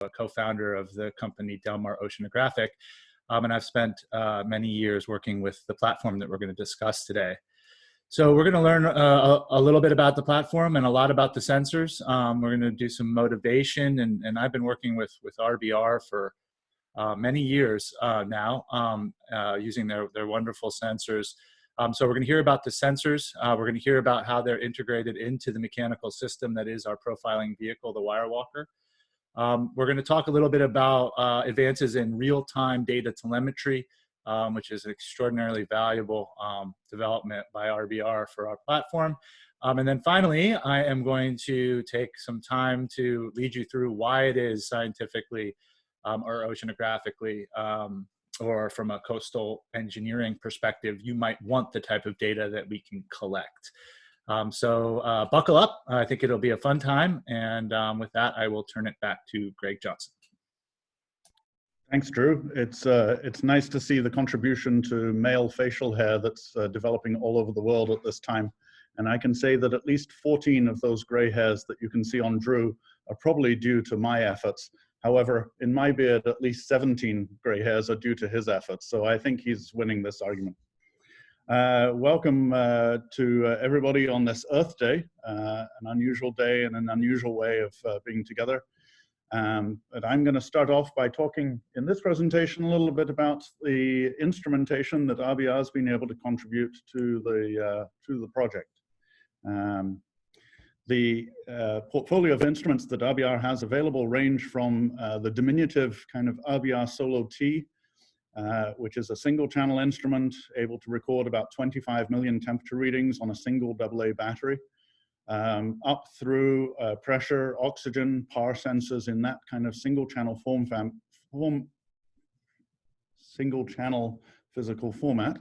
a co-founder of the company Mar Oceanographic, and I've spent many years working with the platform that we're going to discuss today. So we're going to learn a little bit about the platform and a lot about the sensors. We're going to do some motivation, and I've been working with RBR for many years now, using their wonderful sensors. So we're going to hear about the sensors. We're going to hear about how they're integrated into the mechanical system that is our profiling vehicle, the Wirewalker. We're going to talk a little bit about advances in real-time data telemetry, which is an extraordinarily valuable development by RBR for our platform. And then finally, I am going to take some time to lead you through why it is scientifically or oceanographically, or from a coastal engineering perspective, you might want the type of data that we can collect. So buckle up. I think it'll be a fun time. And with that, I will turn it back to Greg Johnson. Thanks, Drew. It's nice to see the contribution to male facial hair that's developing all over the world at this time. And I can say that at least 14 of those gray hairs that you can see on Drew are probably due to my efforts. However, in my beard, at least 17 gray hairs are due to his efforts. So I think he's winning this argument. Welcome to everybody on this Earth Day, an unusual day and an unusual way of being together. But I'm going to start off by talking in this presentation a little bit about the instrumentation that RBR has been able to contribute to the project. The portfolio of instruments that RBR has available range from the diminutive kind of RBR Solo T, which is a single channel instrument able to record about 25 million temperature readings on a single AA battery, up through pressure, oxygen, power sensors in that kind of single channel single channel physical format.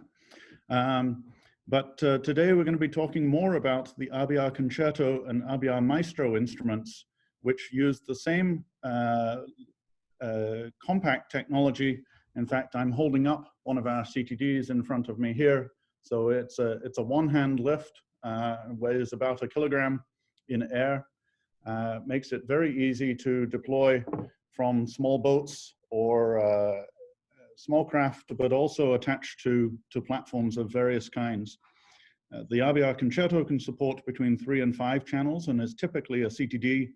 But today we're going to be talking more about the RBR Concerto and RBR Maestro instruments, which use the same compact technology. In fact, I'm holding up one of our CTDs in front of me here. So it's a one-hand lift, weighs about 1 kilogram in air, makes it very easy to deploy from small boats or small craft, but also attached to platforms of various kinds. The RBR Concerto can support between 3 and 5 channels and is typically a CTD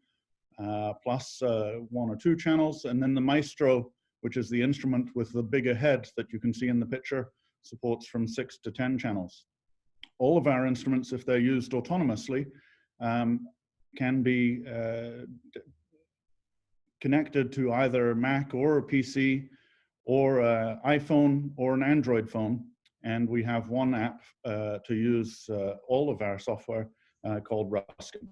plus 1 or 2 channels. And then the Maestro, which is the instrument with the bigger head that you can see in the picture, supports from 6 to 10 channels. All of our instruments, if they're used autonomously, can be connected to either Mac or a PC or an iPhone or an Android phone. And we have one app to use all of our software called Ruskin.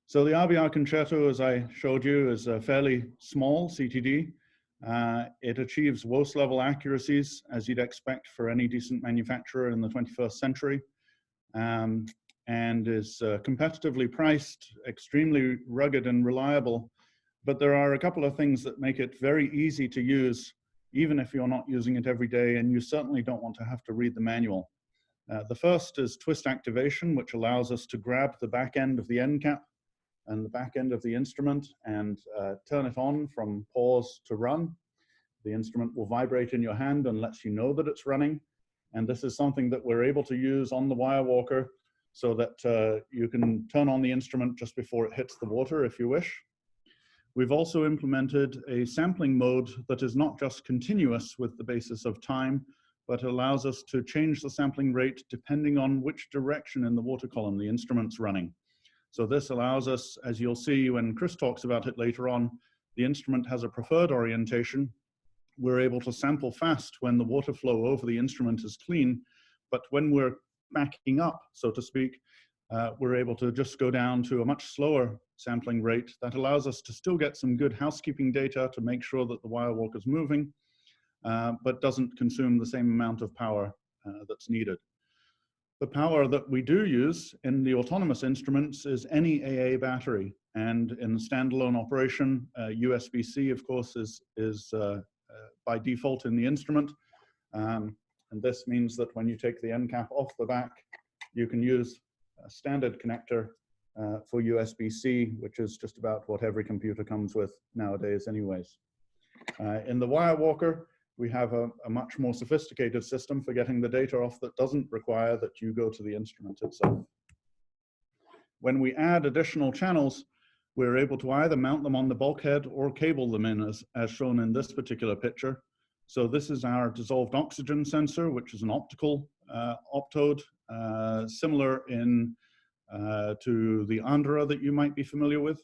So the RBR Concerto, as I showed you, is a fairly small CTD. It achieves WOS level accuracies, as you'd expect for any decent manufacturer in the 21st century, and is competitively priced, extremely rugged and reliable. But there are a couple of things that make it very easy to use, even if you're not using it every day, and you certainly don't want to have to read the manual. The first is twist activation, which allows us to grab the back end of the end cap and the back end of the instrument and turn it on from pause to run. The instrument will vibrate in your hand and lets you know that it's running. And this is something that we're able to use on the Wirewalker so that you can turn on the instrument just before it hits the water if you wish. We've also implemented a sampling mode that is not just continuous with the basis of time, but allows us to change the sampling rate depending on which direction in the water column the instrument's running. So this allows us, as you'll see when Chris talks about it later on, the instrument has a preferred orientation. We're able to sample fast when the water flow over the instrument is clean, but when we're backing up, so to speak, we're able to just go down to a much slower sampling rate that allows us to still get some good housekeeping data to make sure that the Wirewalker's moving, but doesn't consume the same amount of power that's needed. The power that we do use in the autonomous instruments is any AA battery, and in standalone operation, USB-C, of course, is by default in the instrument. And this means that when you take the end cap off the back, you can use a standard connector for USB-C, which is just about what every computer comes with nowadays anyways. In the Wirewalker, we have a much more sophisticated system for getting the data off that doesn't require that you go to the instrument itself. When we add additional channels, we're able to either mount them on the bulkhead or cable them in as shown in this particular picture. So this is our dissolved oxygen sensor, which is an optical optode, similar to the Andra that you might be familiar with.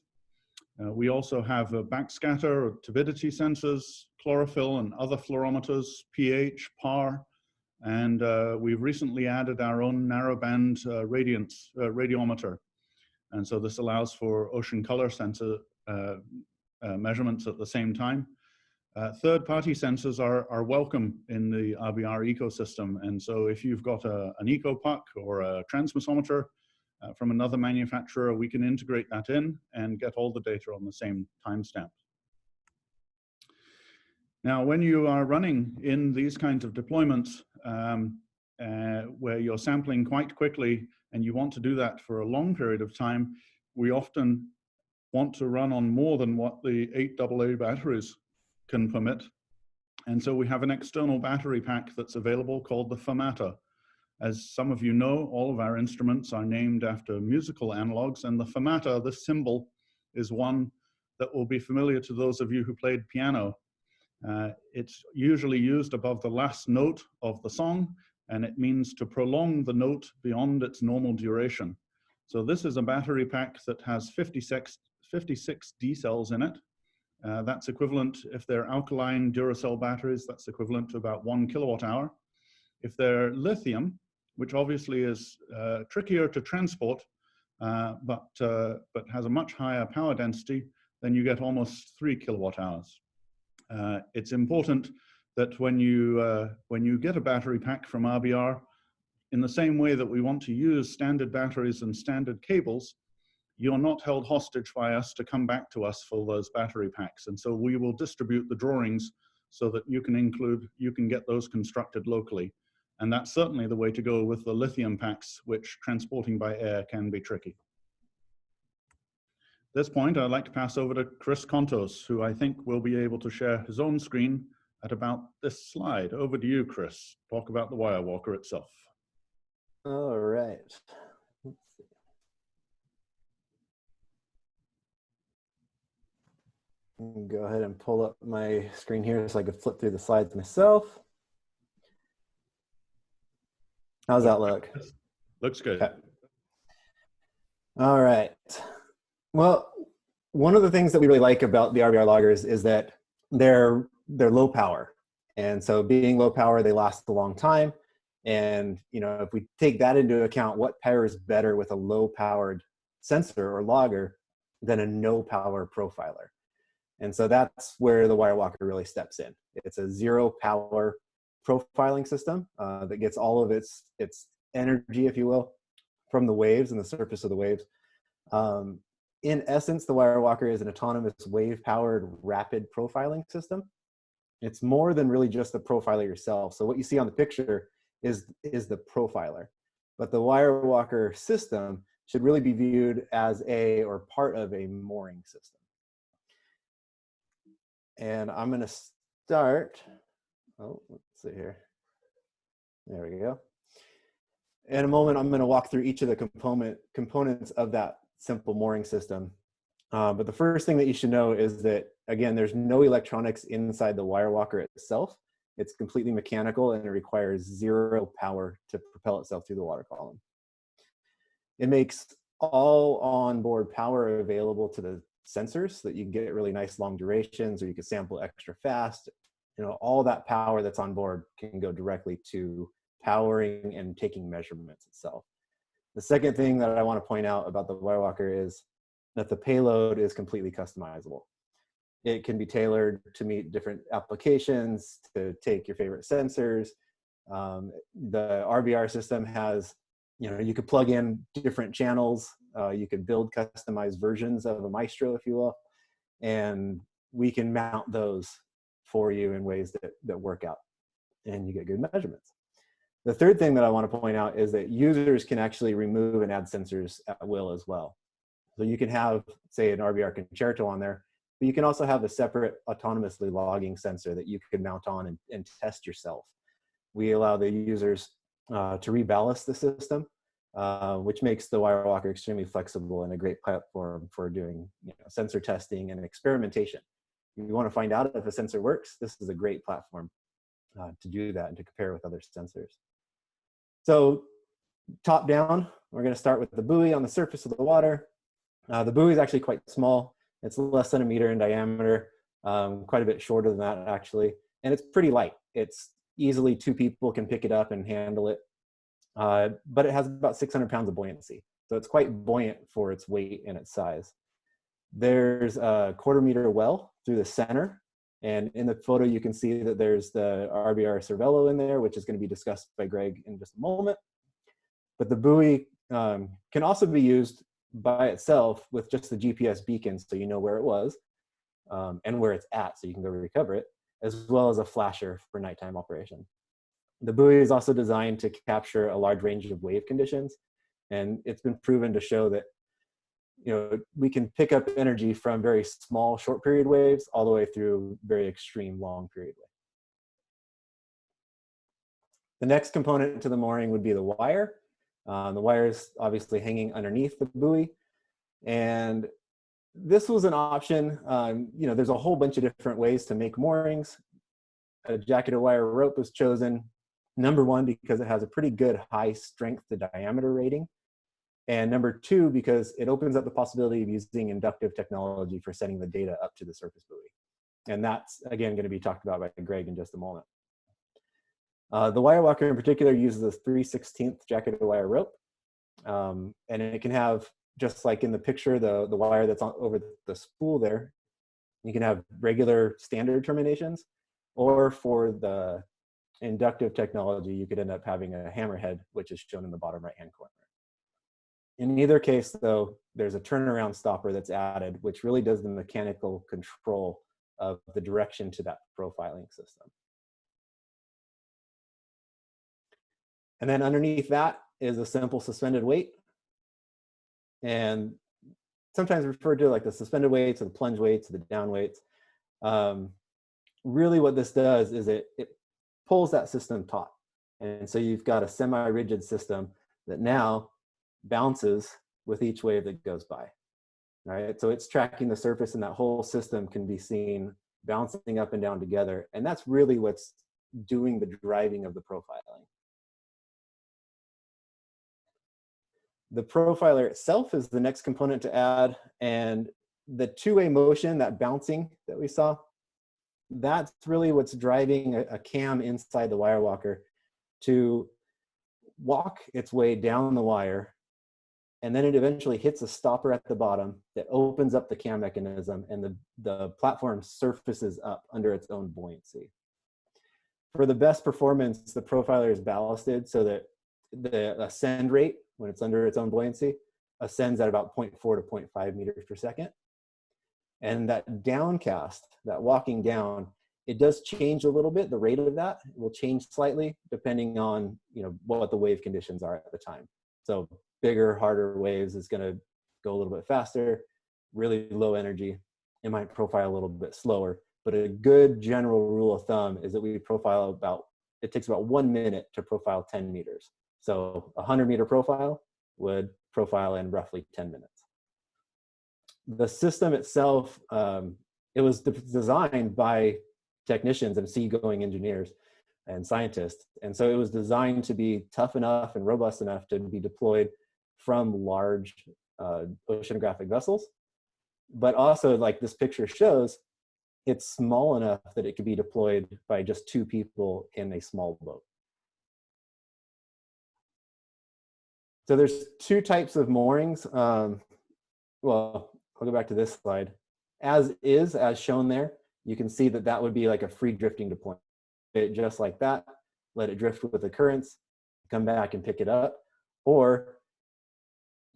We also have a backscatter, turbidity sensors, chlorophyll and other fluorometers, pH, PAR, and we've recently added our own narrowband radiance radiometer. And so this allows for ocean color sensor measurements at the same time. Third-party sensors are welcome in the RBR ecosystem. And so if you've got an eco-puck or a transmissometer from another manufacturer, we can integrate that in and get all the data on the same timestamp. Now, when you are running in these kinds of deployments where you're sampling quite quickly and you want to do that for a long period of time, we often want to run on more than what the 8 AA batteries can permit. And so we have an external battery pack that's available called the Fermata. As some of you know, all of our instruments are named after musical analogs, and the Fermata, this symbol, is one that will be familiar to those of you who played piano. It's usually used above the last note of the song, and it means to prolong the note beyond its normal duration. So this is a battery pack that has 56 D cells in it. That's equivalent, if they're alkaline Duracell batteries, that's equivalent to about 1 kilowatt hour. If they're lithium, which obviously is trickier to transport, but has a much higher power density, then you get almost 3 kilowatt hours. It's important that when you get a battery pack from RBR, in the same way that we want to use standard batteries and standard cables, you're not held hostage by us to come back to us for those battery packs. And so we will distribute the drawings so that you can get those constructed locally. And that's certainly the way to go with the lithium packs, which transporting by air can be tricky. At this point, I'd like to pass over to Chris Kontoes, who I think will be able to share his own screen at about this slide. Over to you, Chris. Talk about the Wirewalker itself. All right. Let's see. Go ahead and pull up my screen here so I can flip through the slides myself. How's that look? Looks good. Okay. All right. Well, one of the things that we really like about the RBR loggers is that they're low power. And so being low power, they last a long time. And if we take that into account, what pairs better with a low powered sensor or logger than a no power profiler? And so that's where the Wirewalker really steps in. It's a zero power profiling system that gets all of its energy, if you will, from the waves and the surface of the waves. In essence, the Wirewalker is an autonomous wave-powered rapid profiling system. It's more than really just the profiler yourself. So what you see on the picture is the profiler. But the Wirewalker system should really be viewed as part of a mooring system. And I'm going to start. Oh, let's see here. There we go. In a moment, I'm going to walk through each of the components of that simple mooring system. But the first thing that you should know is that, again, there's no electronics inside the Wirewalker itself. It's completely mechanical and it requires zero power to propel itself through the water column. It makes all onboard power available to the sensors so that you can get really nice long durations, or you can sample extra fast. All that power that's on board can go directly to powering and taking measurements itself. The second thing that I want to point out about the Wirewalker is that the payload is completely customizable. It can be tailored to meet different applications, to take your favorite sensors. The RBR system has, you could plug in different channels. You could build customized versions of a Maestro, if you will, and we can mount those for you in ways that work out, and you get good measurements. The third thing that I want to point out is that users can actually remove and add sensors at will as well. So you can have, say, an RBR concerto on there, but you can also have a separate autonomously logging sensor that you could mount on and test yourself. We allow the users to reballast the system, which makes the Wirewalker extremely flexible and a great platform for doing sensor testing and experimentation. If you want to find out if a sensor works, this is a great platform to do that and to compare with other sensors. So top down, we're going to start with the buoy on the surface of the water. The buoy is actually quite small. It's less than a meter in diameter, quite a bit shorter than that actually. And it's pretty light. It's easily 2 people can pick it up and handle it. But it has about 600 pounds of buoyancy. So it's quite buoyant for its weight and its size. There's a 1/4 meter well through the center. And in the photo, you can see that there's the RBR Cervelo in there, which is going to be discussed by Greg in just a moment. But the buoy can also be used by itself with just the GPS beacon, so you know where it was and where it's at, so you can go recover it, as well as a flasher for nighttime operation. The buoy is also designed to capture a large range of wave conditions, and it's been proven to show that we can pick up energy from very small short period waves all the way through very extreme long period waves. The next component to the mooring would be the wire. The wire is obviously hanging underneath the buoy, and this was an option. There's a whole bunch of different ways to make moorings. A jacketed wire rope was chosen, number 1, because it has a pretty good high strength to diameter rating, and number 2, because it opens up the possibility of using inductive technology for sending the data up to the surface buoy. And that's, again, going to be talked about by Greg in just a moment. The Wirewalker in particular uses a 3/16 jacketed wire rope, and it can have, just like in the picture, the wire that's over the spool there, you can have regular standard terminations, or for the inductive technology, you could end up having a hammerhead, which is shown in the bottom right-hand corner. In either case, though, there's a turnaround stopper that's added, which really does the mechanical control of the direction to that profiling system. And then underneath that is a simple suspended weight. And sometimes referred to like the suspended weights or the plunge weights or the down weights. Really what this does is it pulls that system taut. And so you've got a semi-rigid system that now bounces with each wave that goes by. All right, so it's tracking the surface, and that whole system can be seen bouncing up and down together. And that's really what's doing the driving of the profiling. The profiler itself is the next component to add, and the 2-way motion, that bouncing that we saw, that's really what's driving a cam inside the Wirewalker to walk its way down the wire, and then it eventually hits a stopper at the bottom that opens up the cam mechanism, and the platform surfaces up under its own buoyancy. For the best performance, the profiler is ballasted so that the ascend rate, when it's under its own buoyancy, ascends at about 0.4 to 0.5 meters per second. And that downcast, that walking down, it does change a little bit. The rate of that will change slightly depending on what the wave conditions are at the time. So bigger, harder waves is going to go a little bit faster. Really low energy, it might profile a little bit slower. But a good general rule of thumb is that we profile it takes about 1 minute to profile 10 meters. So a 100-meter profile would profile in roughly 10 minutes. The system itself, it was designed by technicians and seagoing engineers and scientists. And so it was designed to be tough enough and robust enough to be deployed from large oceanographic vessels. But also, like this picture shows, it's small enough that it could be deployed by just 2 people in a small boat. So there's 2 types of moorings. Well, I'll go back to this slide. As shown there, you can see that would be like a free drifting deployment. Just like that, let it drift with the currents, come back and pick it up. Or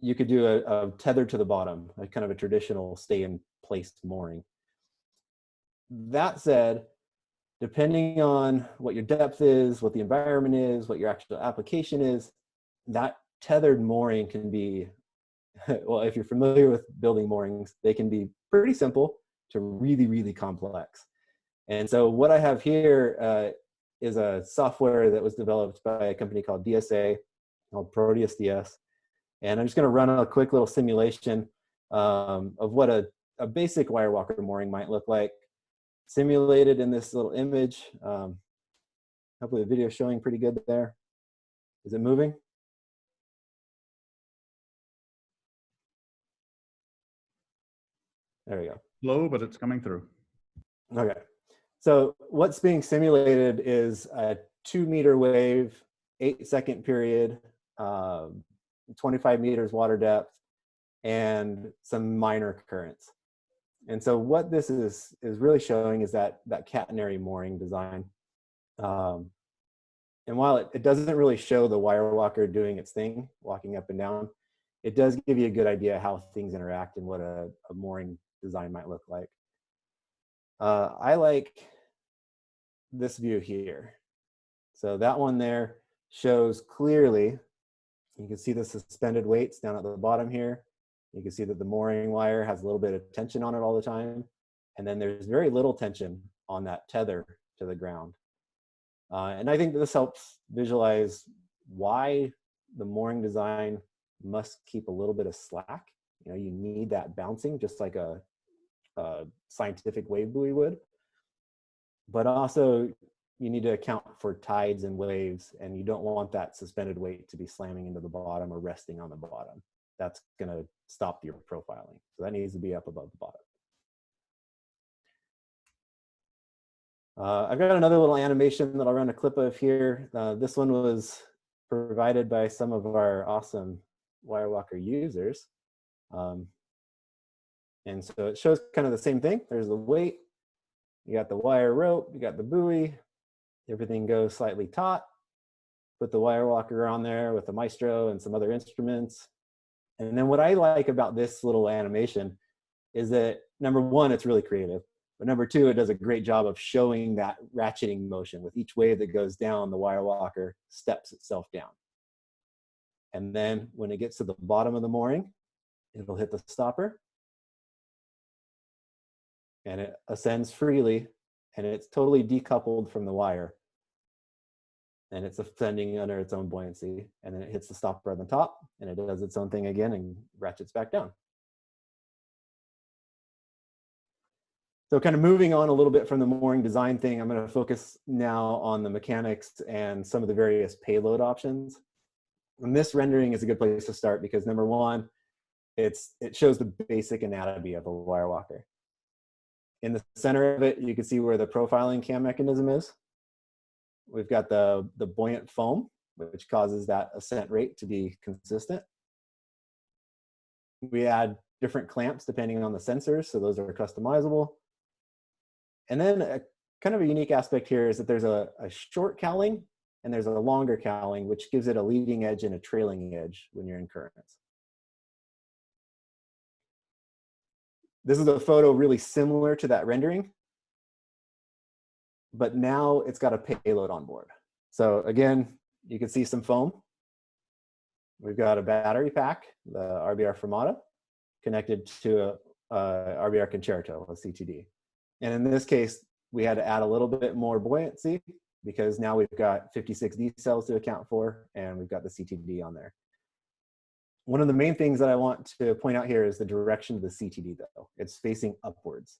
you could do a tether to the bottom, like kind of a traditional stay in place mooring. That said, depending on what your depth is, what the environment is, what your actual application is, that tethered mooring can be well, if you're familiar with building moorings, they can be pretty simple to really, really complex. And so what I have here is a software that was developed by a company called DSA, called Proteus DS. And I'm just going to run a quick little simulation of what a basic Wirewalker mooring might look like, simulated in this little image. Hopefully the video is showing pretty good there. Is it moving? There we go. Low, but it's coming through. Okay. So what's being simulated is a 2-meter wave, 8-second period, 25 meters water depth, and some minor currents. And so what this is really showing is that catenary mooring design. And while it doesn't really show the Wirewalker doing its thing, walking up and down, it does give you a good idea how things interact and what a mooring design might look like. I like this view here. So that one there shows clearly, you can see the suspended weights down at the bottom here. You can see that the mooring wire has a little bit of tension on it all the time. And then there's very little tension on that tether to the ground. And I think this helps visualize why the mooring design must keep a little bit of slack. You know, you need that bouncing just like a scientific wave buoy would. But also you need to account for tides and waves, and you don't want that suspended weight to be slamming into the bottom or resting on the bottom. That's going to stop your profiling. So that needs to be up above the bottom. I've got another little animation that I'll run a clip of here. This one was provided by some of our awesome Wirewalker users. And so it shows kind of the same thing. There's the weight, you got the wire rope, you got the buoy, everything goes slightly taut. Put the Wirewalker on there with the Maestro and some other instruments. And then what I like about this little animation is that, number one, it's really creative. But number two, it does a great job of showing that ratcheting motion. With each wave that goes down, the Wirewalker steps itself down. And then when it gets to the bottom of the mooring, it'll hit the stopper. And it ascends freely, and it's totally decoupled from the wire. And it's ascending under its own buoyancy. And then it hits the stopper on the top, and it does its own thing again and ratchets back down. So kind of moving on a little bit from the mooring design thing, I'm going to focus now on the mechanics and some of the various payload options. And this rendering is a good place to start because, number one, it shows the basic anatomy of a Wirewalker. In the center of it, you can see where the profiling cam mechanism is. We've got the buoyant foam, which causes that ascent rate to be consistent. We add different clamps depending on the sensors, so those are customizable. And then kind of a unique aspect here is that there's a short cowling and there's a longer cowling, which gives it a leading edge and a trailing edge when you're in currents. This is a photo really similar to that rendering, but now it's got a payload on board. So again, you can see some foam. We've got a battery pack, the RBR Fermata, connected to a RBR Concerto, a CTD. And in this case, we had to add a little bit more buoyancy because now we've got 56 D cells to account for, and we've got the CTD on there. One of the main things that I want to point out here is the direction of the CTD, though. It's facing upwards.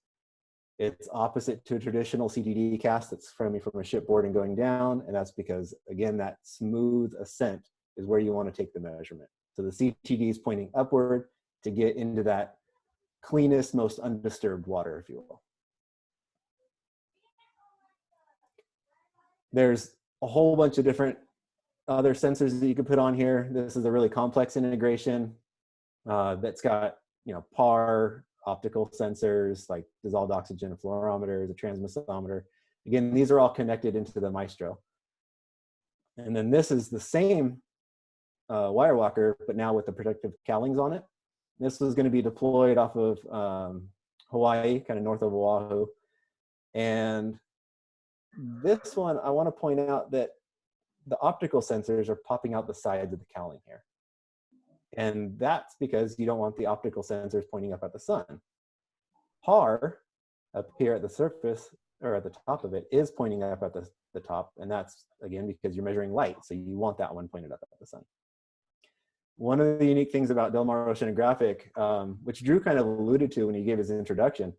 It's opposite to a traditional CTD cast that's coming from a shipboard and going down, and that's because, again, that smooth ascent is where you want to take the measurement. So the CTD is pointing upward to get into that cleanest, most undisturbed water, if you will. There's a whole bunch of different other sensors that you could put on here. This is a really complex integration that's got, you know, PAR, optical sensors like dissolved oxygen fluorometers, a transmissometer. Again, these are all connected into the Maestro. And then this is the same Wirewalker, but now with the protective cowlings on it. This was going to be deployed off of Hawaii, kind of north of Oahu. And this one, I want to point out that the optical sensors are popping out the sides of the cowling here. And that's because you don't want the optical sensors pointing up at the sun. HAR, up here at the surface, or at the top of it, is pointing up at the top. And that's, again, because you're measuring light. So you want that one pointed up at the sun. One of the unique things about Mar Oceanographic, which Drew kind of alluded to when he gave his introduction,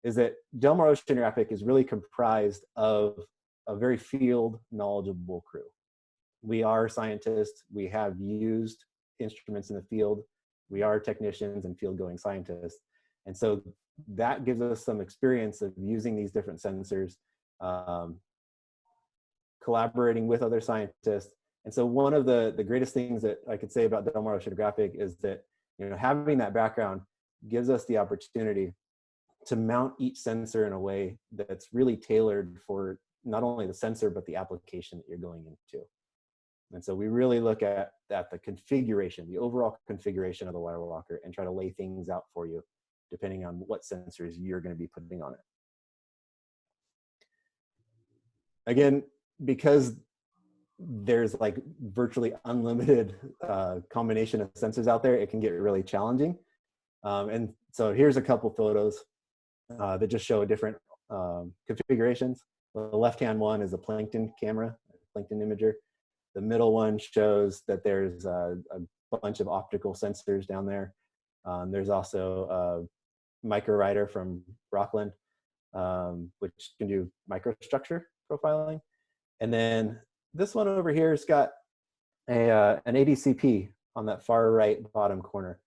is that Mar Oceanographic is really comprised of a very field knowledgeable crew. We are scientists. We have used instruments in the field. We are technicians and field-going scientists. And so that gives us some experience of using these different sensors, collaborating with other scientists. And so one of the greatest things that I could say about Mar Oceanographic is that, you know, having that background gives us the opportunity to mount each sensor in a way that's really tailored for not only the sensor, but the application that you're going into. And so we really look at the configuration, the overall configuration of the Wirewalker, and try to lay things out for you, depending on what sensors you're going to be putting on it. Again, because there's like virtually unlimited combination of sensors out there, it can get really challenging. And so here's a couple photos that just show different configurations. The left-hand one is a plankton camera, plankton imager. The middle one shows that there's a bunch of optical sensors down there. There's also a microwriter from Rockland, which can do microstructure profiling. And then this one over here has got an ADCP on that far right bottom corner.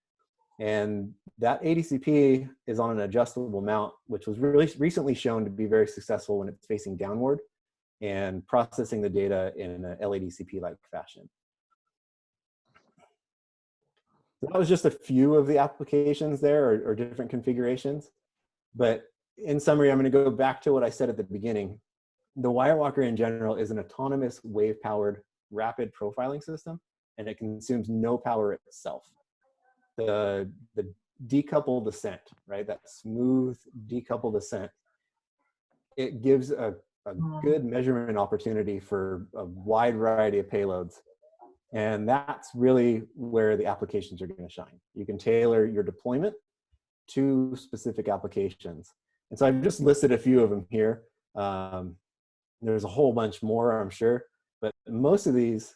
And that ADCP is on an adjustable mount, which was really recently shown to be very successful when it's facing downward and processing the data in an LADCP-like fashion. That was just a few of the applications there, or different configurations. But in summary, I'm going to go back to what I said at the beginning. The Wirewalker in general is an autonomous wave-powered rapid profiling system, and it consumes no power itself. The decoupled descent, right? That smooth decoupled descent, it gives a good measurement opportunity for a wide variety of payloads. And that's really where the applications are going to shine. You can tailor your deployment to specific applications. And so I've just listed a few of them here. There's a whole bunch more, I'm sure, but most of these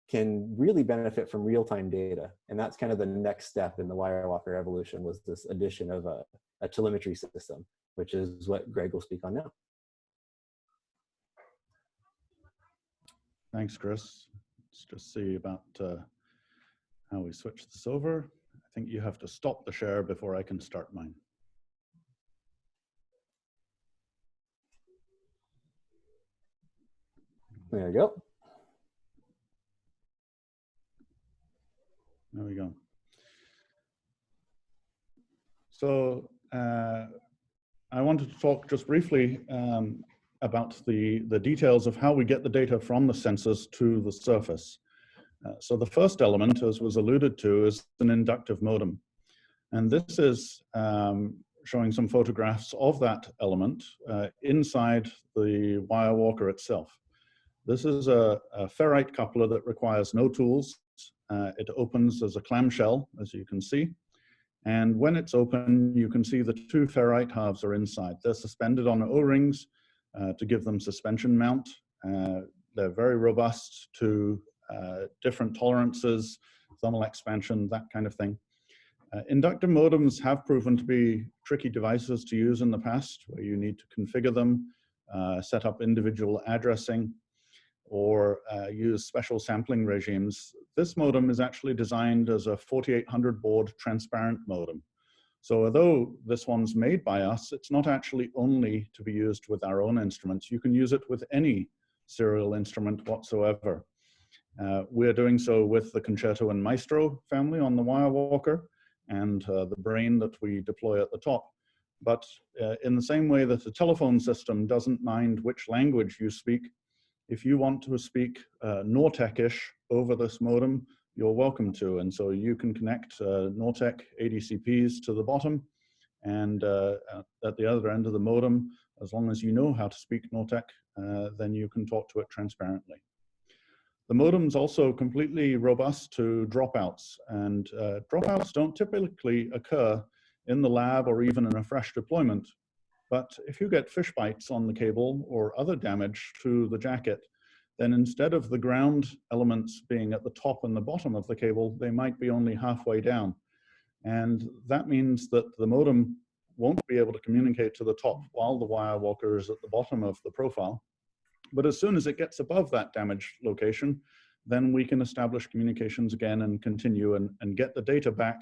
can really benefit from real-time data. And that's kind of the next step in the Wirewalker evolution, was this addition of a telemetry system, which is what Greg will speak on now. Thanks, Chris. Let's just see about how we switch this over. I think you have to stop the share before I can start mine. There you go. There we go. So I wanted to talk just briefly about the details of how we get the data from the sensors to the surface. So the first element, as was alluded to, is an inductive modem. And this is showing some photographs of that element inside the Wirewalker itself. This is a ferrite coupler that requires no tools. It opens as a clamshell, as you can see. And when it's open, you can see the two ferrite halves are inside. They're suspended on O-rings to give them suspension mount. They're very robust to different tolerances, thermal expansion, that kind of thing. Inductive modems have proven to be tricky devices to use in the past, where you need to configure them, set up individual addressing, or use special sampling regimes. This modem is actually designed as a 4800 baud transparent modem. So although this one's made by us, it's not actually only to be used with our own instruments. You can use it with any serial instrument whatsoever. We're doing so with the Concerto and Maestro family on the Wirewalker, and the brain that we deploy at the top. But in the same way that a telephone system doesn't mind which language you speak, if you want to speak Nortec-ish over this modem, you're welcome to. And so you can connect Nortec ADCPs to the bottom, and at the other end of the modem, as long as you know how to speak Nortec, then you can talk to it transparently. The modem's also completely robust to dropouts, and dropouts don't typically occur in the lab or even in a fresh deployment. But if you get fish bites on the cable or other damage to the jacket, then instead of the ground elements being at the top and the bottom of the cable, they might be only halfway down. And that means that the modem won't be able to communicate to the top while the Wirewalker is at the bottom of the profile. But as soon as it gets above that damaged location, then we can establish communications again and continue and get the data back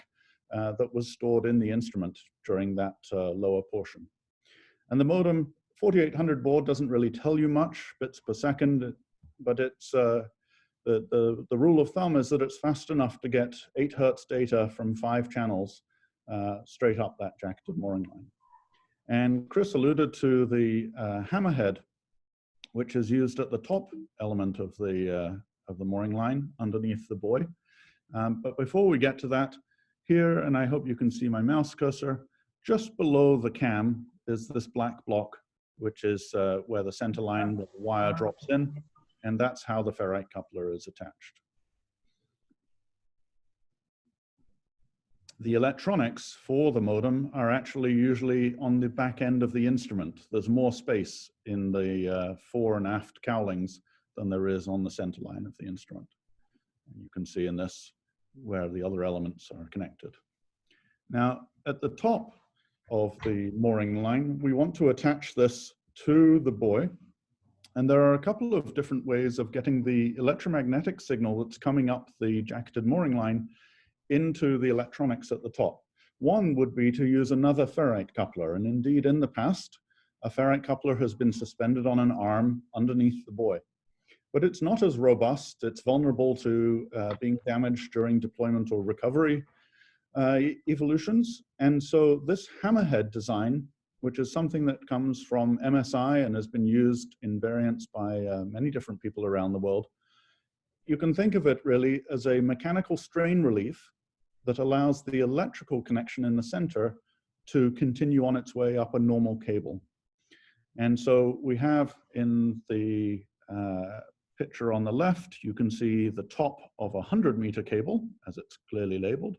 that was stored in the instrument during that lower portion. And the modem 4800 baud doesn't really tell you much bits per second, but it's the rule of thumb is that it's fast enough to get 8 Hertz data from 5 channels straight up that jacketed mooring line. And Chris alluded to the hammerhead, which is used at the top element of the mooring line underneath the buoy. But before we get to that, here, and I hope you can see my mouse cursor, just below the cam is this black block, which is where the center line with the wire drops in, and that's how the ferrite coupler is attached. The electronics for the modem are actually usually on the back end of the instrument. There's more space in the fore and aft cowlings than there is on the center line of the instrument. And you can see in this where the other elements are connected. Now, at the top of the mooring line, we want to attach this to the buoy. And there are a couple of different ways of getting the electromagnetic signal that's coming up the jacketed mooring line into the electronics at the top. One would be to use another ferrite coupler. And indeed, in the past, a ferrite coupler has been suspended on an arm underneath the buoy. But it's not as robust. It's vulnerable to being damaged during deployment or recovery evolutions. And so this hammerhead design, which is something that comes from MSI and has been used in variants by many different people around the world, you can think of it really as a mechanical strain relief that allows the electrical connection in the center to continue on its way up a normal cable. And so we have in the picture on the left, you can see the top of a 100-meter cable, as it's clearly labeled,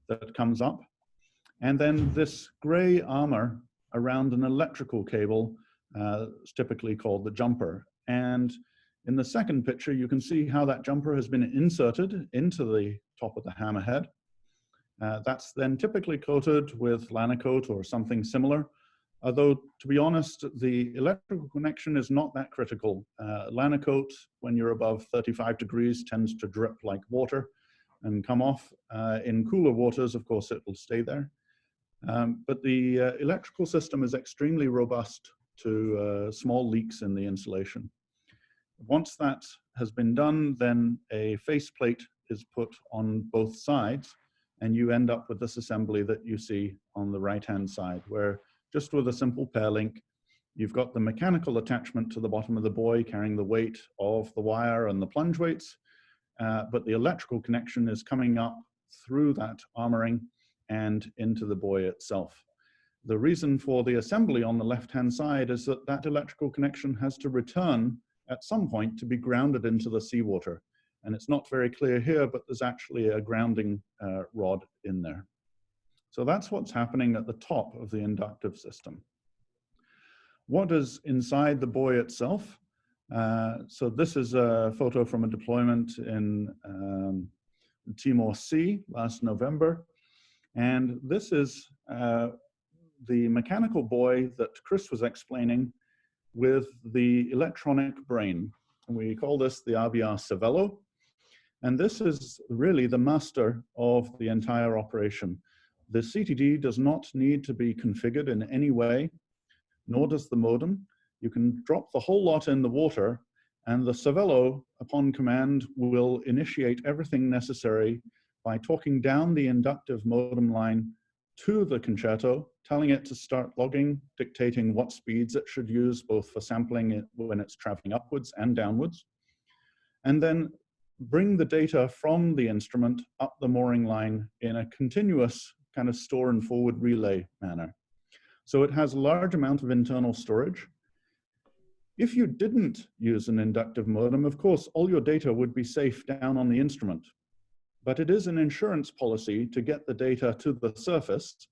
that comes up. And then this gray armor around an electrical cable is typically called the jumper. And in the second picture, you can see how that jumper has been inserted into the top of the hammerhead. That's then typically coated with Lanacoat or something similar. Although, to be honest, the electrical connection is not that critical. Lanacoat, when you're above 35 degrees, tends to drip like water and come off. In cooler waters, of course, it will stay there. But the electrical system is extremely robust to small leaks in the insulation. Once that has been done, then a faceplate is put on both sides, and you end up with this assembly that you see on the right-hand side, where just with a simple pair link, you've got the mechanical attachment to the bottom of the buoy carrying the weight of the wire and the plunge weights, but the electrical connection is coming up through that armoring and into the buoy itself. The reason for the assembly on the left-hand side is that that electrical connection has to return at some point to be grounded into the seawater. And it's not very clear here, but there's actually a grounding rod in there. So that's what's happening at the top of the inductive system. What is inside the buoy itself? So this is a photo from a deployment in Timor Sea last November. And this is the mechanical buoy that Chris was explaining with the electronic brain. And we call this the rbr Cervelo. And this is really the master of the entire operation. The CTD does not need to be configured in any way, nor does the modem. You can drop the whole lot in the water, and the Cervelo, upon command, will initiate everything necessary by talking down the inductive modem line to the concerto, telling it to start logging, dictating what speeds it should use, both for sampling it when it's traveling upwards and downwards, and then bring the data from the instrument up the mooring line in a continuous kind of store and forward relay manner. So it has a large amount of internal storage. If you didn't use an inductive modem, of course, all your data would be safe down on the instrument. But it is an insurance policy to get the data to the surface,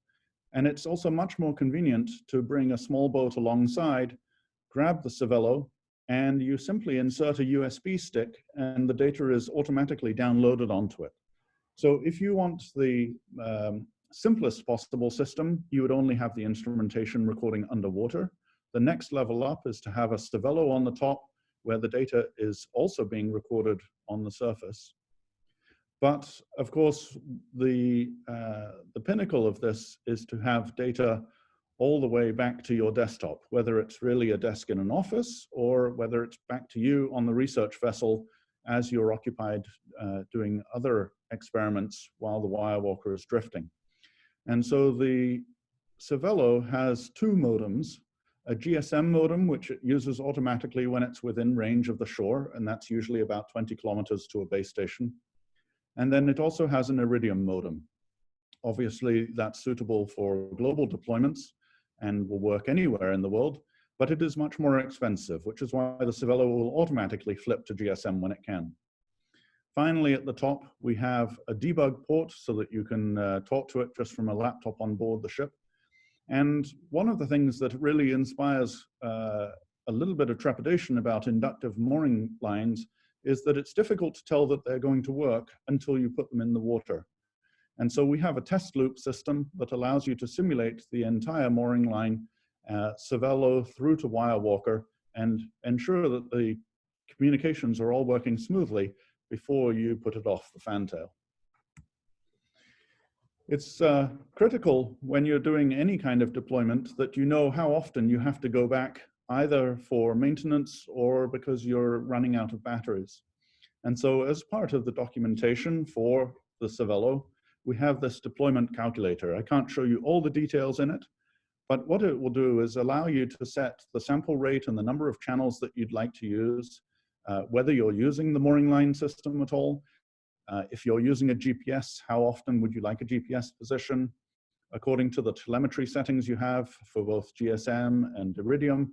and it's also much more convenient to bring a small boat alongside, grab the Cervelo, and you simply insert a USB stick, and the data is automatically downloaded onto it. So if you want the simplest possible system, you would only have the instrumentation recording underwater. The next level up is to have a Cervelo on the top, where the data is also being recorded on the surface. But of course, the pinnacle of this is to have data all the way back to your desktop, whether it's really a desk in an office or whether it's back to you on the research vessel as you're occupied doing other experiments while the Wirewalker is drifting. And so the Cervelo has two modems, a GSM modem, which it uses automatically when it's within range of the shore, and that's usually about 20 kilometers to a base station. And then it also has an Iridium modem. Obviously, that's suitable for global deployments and will work anywhere in the world, but it is much more expensive, which is why the Cervelo will automatically flip to GSM when it can. Finally, at the top, we have a debug port so that you can talk to it just from a laptop on board the ship. And one of the things that really inspires a little bit of trepidation about inductive mooring lines is that it's difficult to tell that they're going to work until you put them in the water. And so we have a test loop system that allows you to simulate the entire mooring line, Cervelo through to Wirewalker, and ensure that the communications are all working smoothly before you put it off the fantail. It's critical when you're doing any kind of deployment that you know how often you have to go back, either for maintenance or because you're running out of batteries. And so as part of the documentation for the Cervelo, we have this deployment calculator. I can't show you all the details in it, but what it will do is allow you to set the sample rate and the number of channels that you'd like to use, whether you're using the mooring line system at all. If you're using a GPS, how often would you like a GPS position? According to the telemetry settings you have for both GSM and Iridium.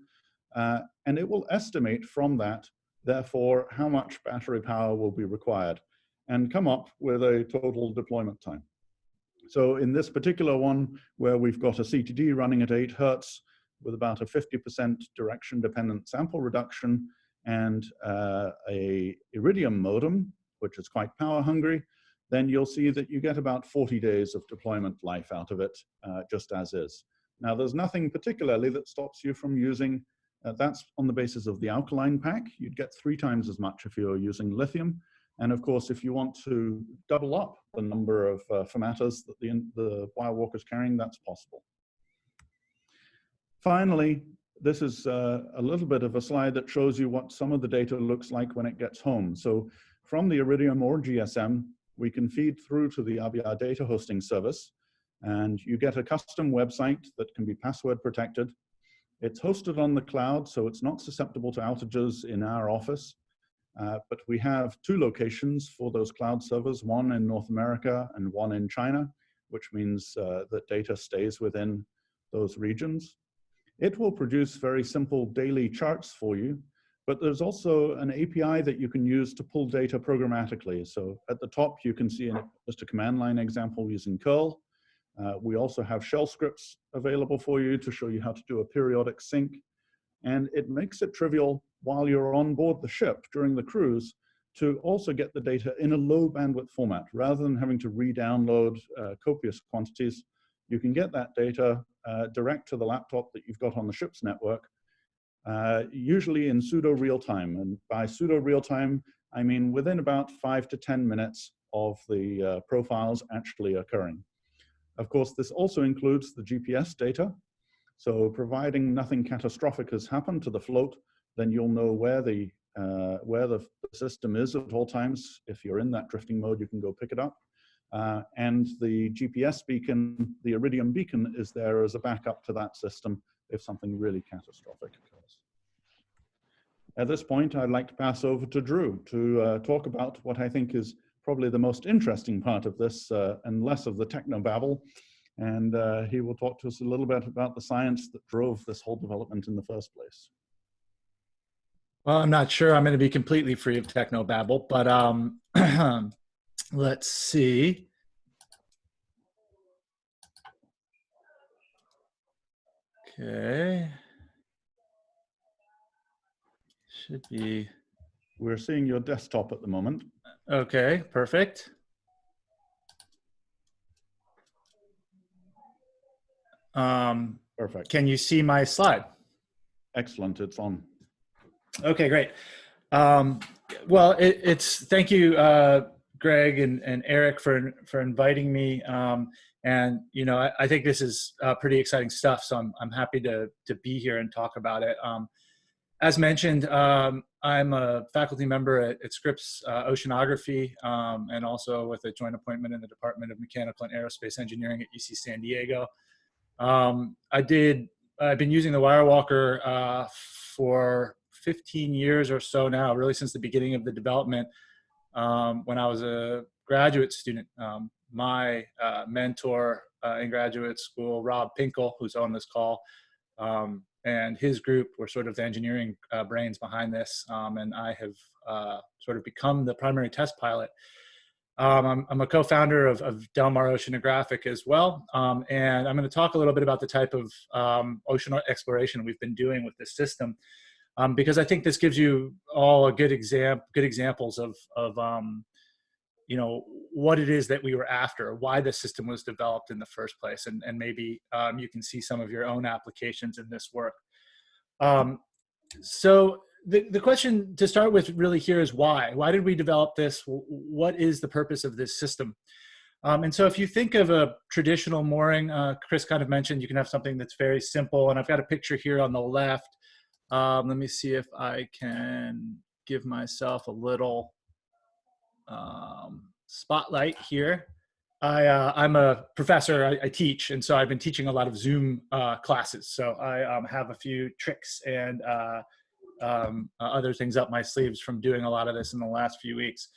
And it will estimate from that, therefore, how much battery power will be required and come up with a total deployment time. So in this particular one, where we've got a CTD running at 8 Hertz with about a 50% direction-dependent sample reduction and a Iridium modem, which is quite power hungry, then you'll see that you get about 40 days of deployment life out of it, just as is. Now, there's nothing particularly that stops you from using, that's on the basis of the alkaline pack. You'd get 3 times as much if you're using lithium. And of course, if you want to double up the number of fermatas that the Wirewalker is carrying, that's possible. Finally, this is a little bit of a slide that shows you what some of the data looks like when it gets home. So from the Iridium or GSM, we can feed through to the rbr data hosting service, and you get a custom website that can be password protected. It's hosted on the cloud, so it's not susceptible to outages in our office. But we have 2 locations for those cloud servers, one in North America and one in China, which means that data stays within those regions. It will produce very simple daily charts for you, but there's also an API that you can use to pull data programmatically. So at the top, you can see just a command line example using curl. We also have shell scripts available for you to show you how to do a periodic sync. And it makes it trivial while you're on board the ship during the cruise to also get the data in a low bandwidth format. Rather than having to re-download copious quantities, you can get that data direct to the laptop that you've got on the ship's network, usually in pseudo real time. And by pseudo real time, I mean within about 5 to 10 minutes of the profiles actually occurring. Of course, this also includes the GPS data. So providing nothing catastrophic has happened to the float, then you'll know where the system is at all times. If you're in that drifting mode, you can go pick it up. And the GPS beacon, the Iridium beacon, is there as a backup to that system if something really catastrophic occurs. At this point, I'd like to pass over to Drew to talk about what I think is probably the most interesting part of this and less of the technobabble. And he will talk to us a little bit about the science that drove this whole development in the first place. Well, I'm not sure I'm going to be completely free of technobabble, but let's see. Okay. Should be. We're seeing your desktop at the moment. Okay, perfect. Perfect. Can you see my slide? Excellent. It's on. Okay, great. Well, thank you, Greg and Eric for inviting me. And you know, I think this is pretty exciting stuff. So I'm happy to be here and talk about it. As mentioned, I'm a faculty member at Scripps Oceanography, and also with a joint appointment in the Department of Mechanical and Aerospace Engineering at UC San Diego. I've been using the Wirewalker for 15 years or so now, really since the beginning of the development. When I was a graduate student, my mentor in graduate school, Rob Pinkel, who's on this call, and his group were sort of the engineering brains behind this, and I have sort of become the primary test pilot. I'm a co-founder of Del Mar Oceanographic as well, and I'm going to talk a little bit about the type of ocean exploration we've been doing with this system, because I think this gives you all a good examples of you know, what it is that we were after, why the system was developed in the first place, and maybe you can see some of your own applications in this work. So the question to start with really here is why? Why did we develop this? What is the purpose of this system? And so if you think of a traditional mooring, Chris kind of mentioned you can have something that's very simple, and I've got a picture here on the left. Let me see if I can give myself a little spotlight here. I'm a professor, I teach, and so I've been teaching a lot of Zoom classes. So I have a few tricks and other things up my sleeves from doing a lot of this in the last few weeks.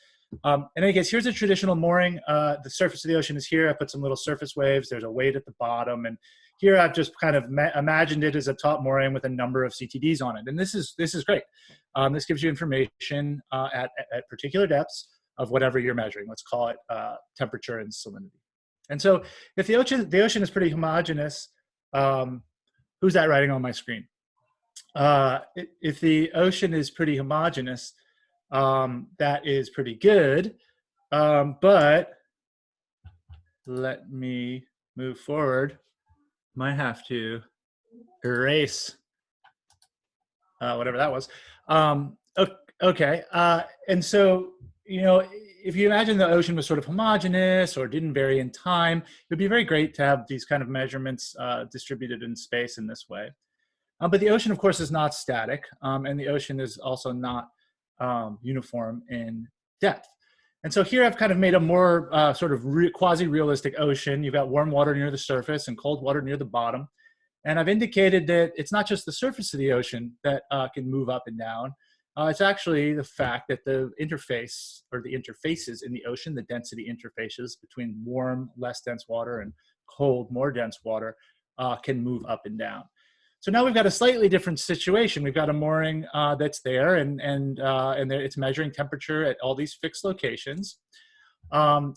In any case, here's a traditional mooring. The surface of the ocean is here. I put some little surface waves. There's a weight at the bottom. And here I've just kind of imagined it as a top mooring with a number of CTDs on it. And this is great. This gives you information at particular depths of whatever you're measuring. Let's call it temperature and salinity. And so if the ocean is pretty homogeneous, who's that writing on my screen? If the ocean is pretty homogeneous, that is pretty good. But let me move forward. Might have to erase whatever that was. Okay. And so, you know, if you imagine the ocean was sort of homogeneous or didn't vary in time, it would be very great to have these kind of measurements distributed in space in this way. But the ocean, of course, is not static, and the ocean is also not uniform in depth. And so here I've kind of made a more sort of quasi-realistic ocean. You've got warm water near the surface and cold water near the bottom. And I've indicated that it's not just the surface of the ocean that can move up and down. It's actually the fact that the interface or the interfaces in the ocean, the density interfaces between warm, less dense water and cold, more dense water can move up and down. So now we've got a slightly different situation. We've got a mooring that's there, and it's measuring temperature at all these fixed locations. As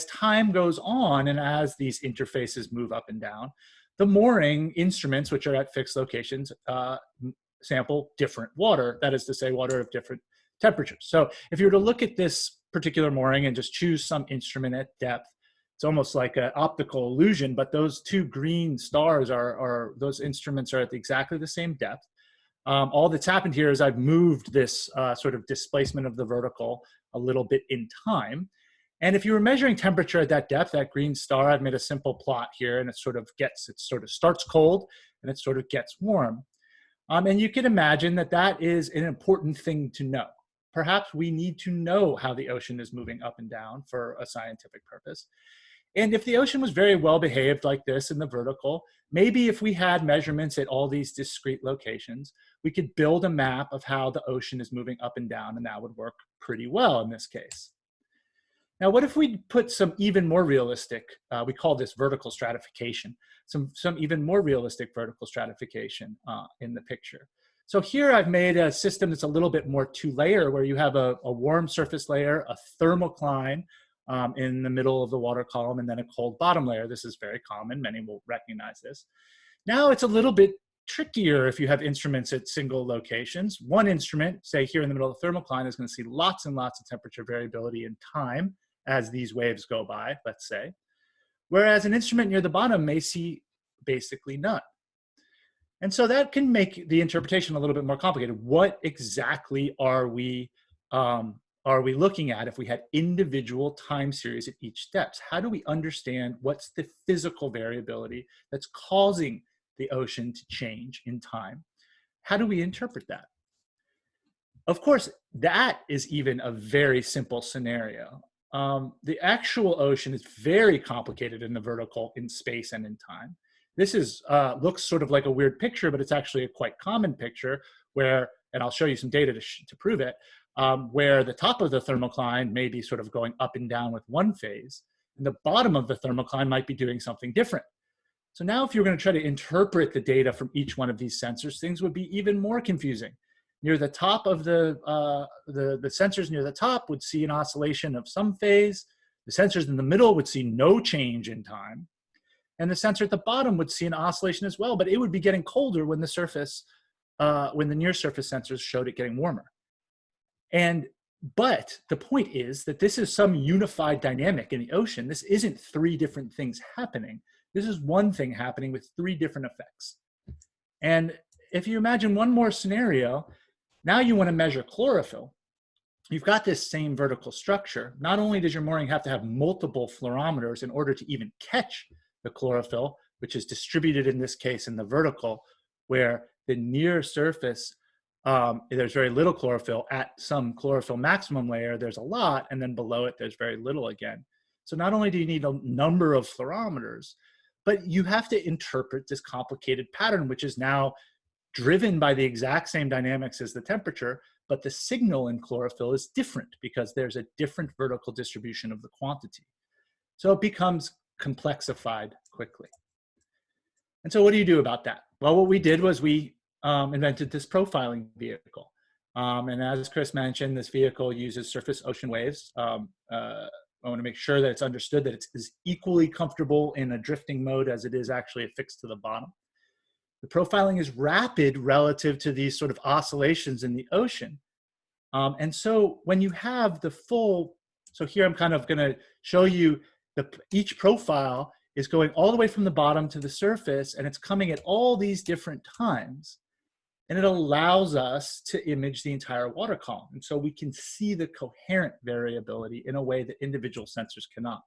time goes on and as these interfaces move up and down, the mooring instruments, which are at fixed locations, sample different water. That is to say, water of different temperatures. So if you were to look at this particular mooring and just choose some instrument at depth, it's almost like an optical illusion, but those two green stars are those instruments are at exactly the same depth. All that's happened here is I've moved this sort of displacement of the vertical a little bit in time. And if you were measuring temperature at that depth, that green star, I've made a simple plot here, and it sort of starts cold and it sort of gets warm. And you can imagine that that is an important thing to know. Perhaps we need to know how the ocean is moving up and down for a scientific purpose. And if the ocean was very well behaved like this in the vertical, maybe if we had measurements at all these discrete locations, we could build a map of how the ocean is moving up and down, and that would work pretty well in this case. Now, what if we put some even more realistic, we call this vertical stratification, some even more realistic vertical stratification in the picture. So here I've made a system that's a little bit more two-layer, where you have a warm surface layer, a thermocline in the middle of the water column, and then a cold bottom layer. This is very common. Many will recognize this. Now it's a little bit trickier if you have instruments at single locations. One instrument, say here in the middle of the thermocline, is going to see lots and lots of temperature variability in time as these waves go by, let's say. Whereas an instrument near the bottom may see basically none. And so that can make the interpretation a little bit more complicated. What exactly are we looking at if we had individual time series at each step? How do we understand what's the physical variability that's causing the ocean to change in time? How do we interpret that? Of course, that is even a very simple scenario. The actual ocean is very complicated in the vertical, in space and in time. This is looks sort of like a weird picture, but it's actually a quite common picture where, and I'll show you some data to prove it, where the top of the thermocline may be sort of going up and down with one phase, and the bottom of the thermocline might be doing something different. So now if you're going to try to interpret the data from each one of these sensors, things would be even more confusing. Near the top of the sensors near the top would see an oscillation of some phase. The sensors in the middle would see no change in time. And the sensor at the bottom would see an oscillation as well, but it would be getting colder when the surface, when the near surface sensors showed it getting warmer. But the point is that this is some unified dynamic in the ocean. This isn't three different things happening. This is one thing happening with three different effects. And if you imagine one more scenario, now you want to measure chlorophyll. You've got this same vertical structure. Not only does your mooring have to have multiple fluorometers in order to even catch the chlorophyll, which is distributed in this case in the vertical, where the near surface, there's very little chlorophyll. At some chlorophyll maximum layer, there's a lot, and then below it, there's very little again. So not only do you need a number of fluorometers, but you have to interpret this complicated pattern, which is now driven by the exact same dynamics as the temperature, but the signal in chlorophyll is different because there's a different vertical distribution of the quantity. So it becomes complexified quickly. And so what do you do about that? Well, what we did was we invented this profiling vehicle. And as Chris mentioned, this vehicle uses surface ocean waves. I want to make sure that it's understood that it's as equally comfortable in a drifting mode as it is actually affixed to the bottom. The profiling is rapid relative to these sort of oscillations in the ocean. And so when you have the full, so here I'm kind of going to show you each profile is going all the way from the bottom to the surface, and it's coming at all these different times. And it allows us to image the entire water column. And so we can see the coherent variability in a way that individual sensors cannot.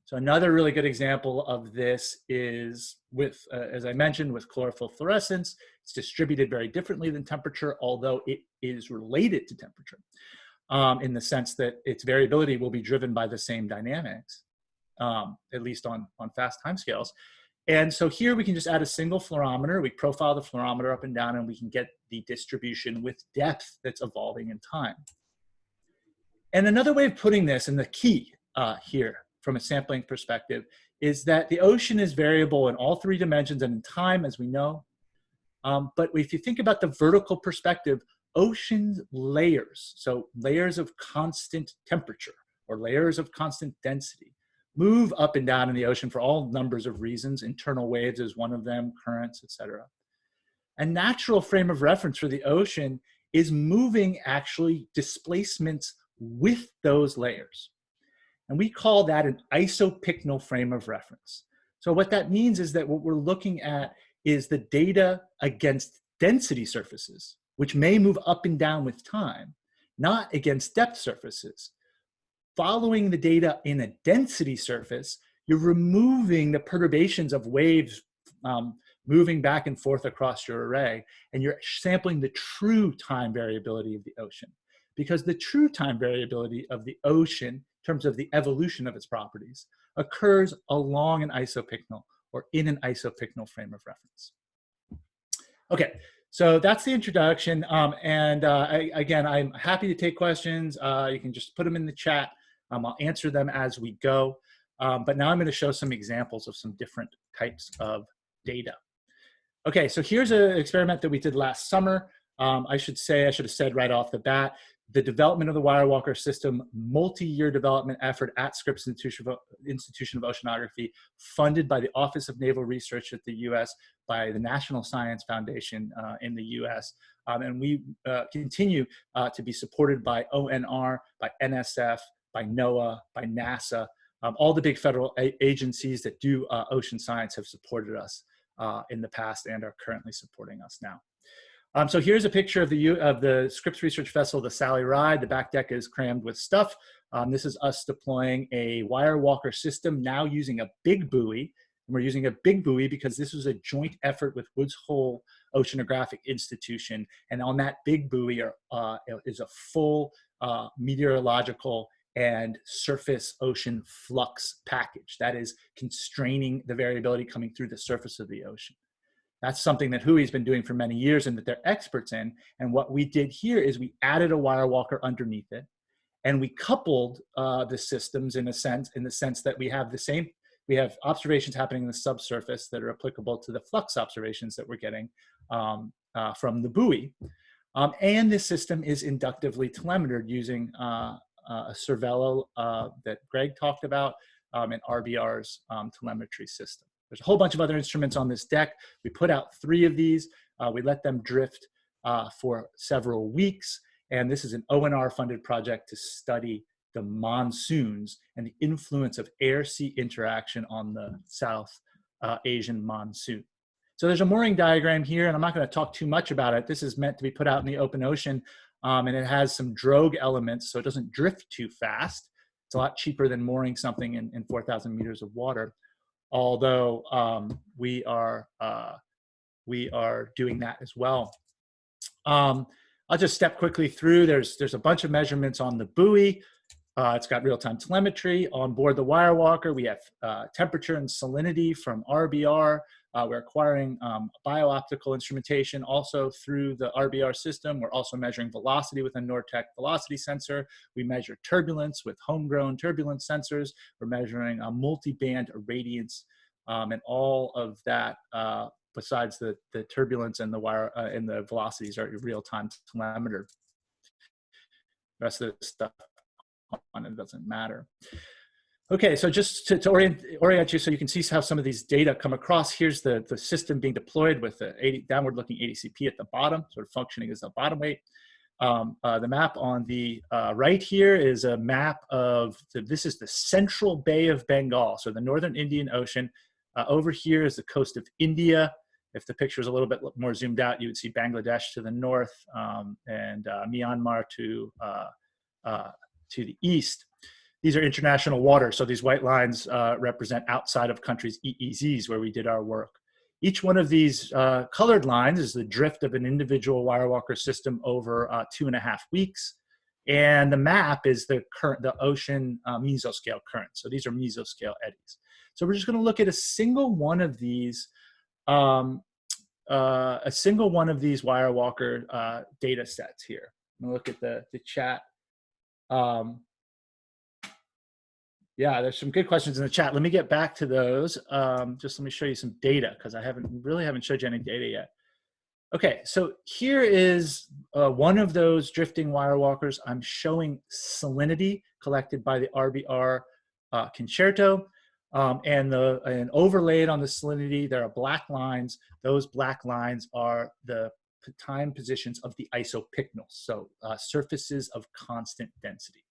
So another really good example of this is with, as I mentioned, with chlorophyll fluorescence. It's distributed very differently than temperature, although it is related to temperature in the sense that its variability will be driven by the same dynamics, at least on fast timescales. And so here we can just add a single fluorometer. We profile the fluorometer up and down, and we can get the distribution with depth that's evolving in time. And another way of putting this, and the key here from a sampling perspective, is that the ocean is variable in all three dimensions and in time, as we know. But if you think about the vertical perspective, ocean layers, so layers of constant temperature or layers of constant density, move up and down in the ocean for all numbers of reasons. Internal waves is one of them, currents, etc. A natural frame of reference for the ocean is moving actually displacements with those layers. And we call that an isopycnal frame of reference. So what that means is that what we're looking at is the data against density surfaces, which may move up and down with time, not against depth surfaces. Following the data in a density surface, you're removing the perturbations of waves moving back and forth across your array, and you're sampling the true time variability of the ocean. Because the true time variability of the ocean, in terms of the evolution of its properties, occurs along an isopycnal or in an isopycnal frame of reference. Okay, so that's the introduction. Again, I'm happy to take questions. You can just put them in the chat. I'll answer them as we go. But now I'm going to show some examples of some different types of data. Okay, so here's an experiment that we did last summer. I should have said right off the bat, the development of the Wirewalker system, multi-year development effort at Scripps Institution of Oceanography, funded by the Office of Naval Research at the US, by the National Science Foundation in the US. And we continue to be supported by ONR, by NSF, by NOAA, by NASA. All the big federal agencies that do ocean science have supported us in the past and are currently supporting us now. So here's a picture of the Scripps Research Vessel, the Sally Ride. The back deck is crammed with stuff. This is us deploying a Wirewalker system, now using a big buoy. And we're using a big buoy because this was a joint effort with Woods Hole Oceanographic Institution. And on that big buoy is a full meteorological and surface ocean flux package that is constraining the variability coming through the surface of the ocean. That's something that WHOI's been doing for many years and that they're experts in. And what we did here is we added a Wirewalker underneath it, and we coupled the systems in the sense that we have observations happening in the subsurface that are applicable to the flux observations that we're getting from the buoy. And this system is inductively telemetered using a Cervelo that Greg talked about and RBR's telemetry system. There's a whole bunch of other instruments on this deck. We put out 3 of these. We let them drift for several weeks. And this is an ONR funded project to study the monsoons and the influence of air-sea interaction on the South Asian monsoon. So there's a mooring diagram here, and I'm not going to talk too much about it. This is meant to be put out in the open ocean, and it has some drogue elements, so it doesn't drift too fast. It's a lot cheaper than mooring something in 4,000 meters of water. Although we are doing that as well. I'll just step quickly through. There's a bunch of measurements on the buoy. It's got real-time telemetry. On board the Wirewalker, we have temperature and salinity from RBR. We're acquiring bio-optical instrumentation also through the RBR system. We're also measuring velocity with a Nortec velocity sensor. We measure turbulence with homegrown turbulence sensors. We're measuring a multi-band irradiance and all of that besides the turbulence and the velocities are real-time telemeter. The rest of the stuff on it doesn't matter. Okay, so just to orient you so you can see how some of these data come across, here's the system being deployed with the downward-looking ADCP at the bottom, sort of functioning as the bottom weight. The map on the right here is a map of, this is the central Bay of Bengal, so the northern Indian Ocean. Over here is the coast of India. If the picture is a little bit more zoomed out, you would see Bangladesh to the north and Myanmar to the east. These are international waters, so these white lines represent outside of countries' EEZs where we did our work. Each one of these colored lines is the drift of an individual Wirewalker system over 2.5 weeks. And the map is the ocean mesoscale current. So these are mesoscale eddies. So we're just going to look at a single one of these Wirewalker data sets here. I'm going to look at the chat. Yeah, there's some good questions in the chat. Let me get back to those. Just let me show you some data because I really haven't showed you any data yet. Okay, so here is one of those drifting Wirewalkers. I'm showing salinity collected by the RBR concerto. And overlaid on the salinity, there are black lines. Those black lines are the time positions of the isopycnals, so surfaces of constant density.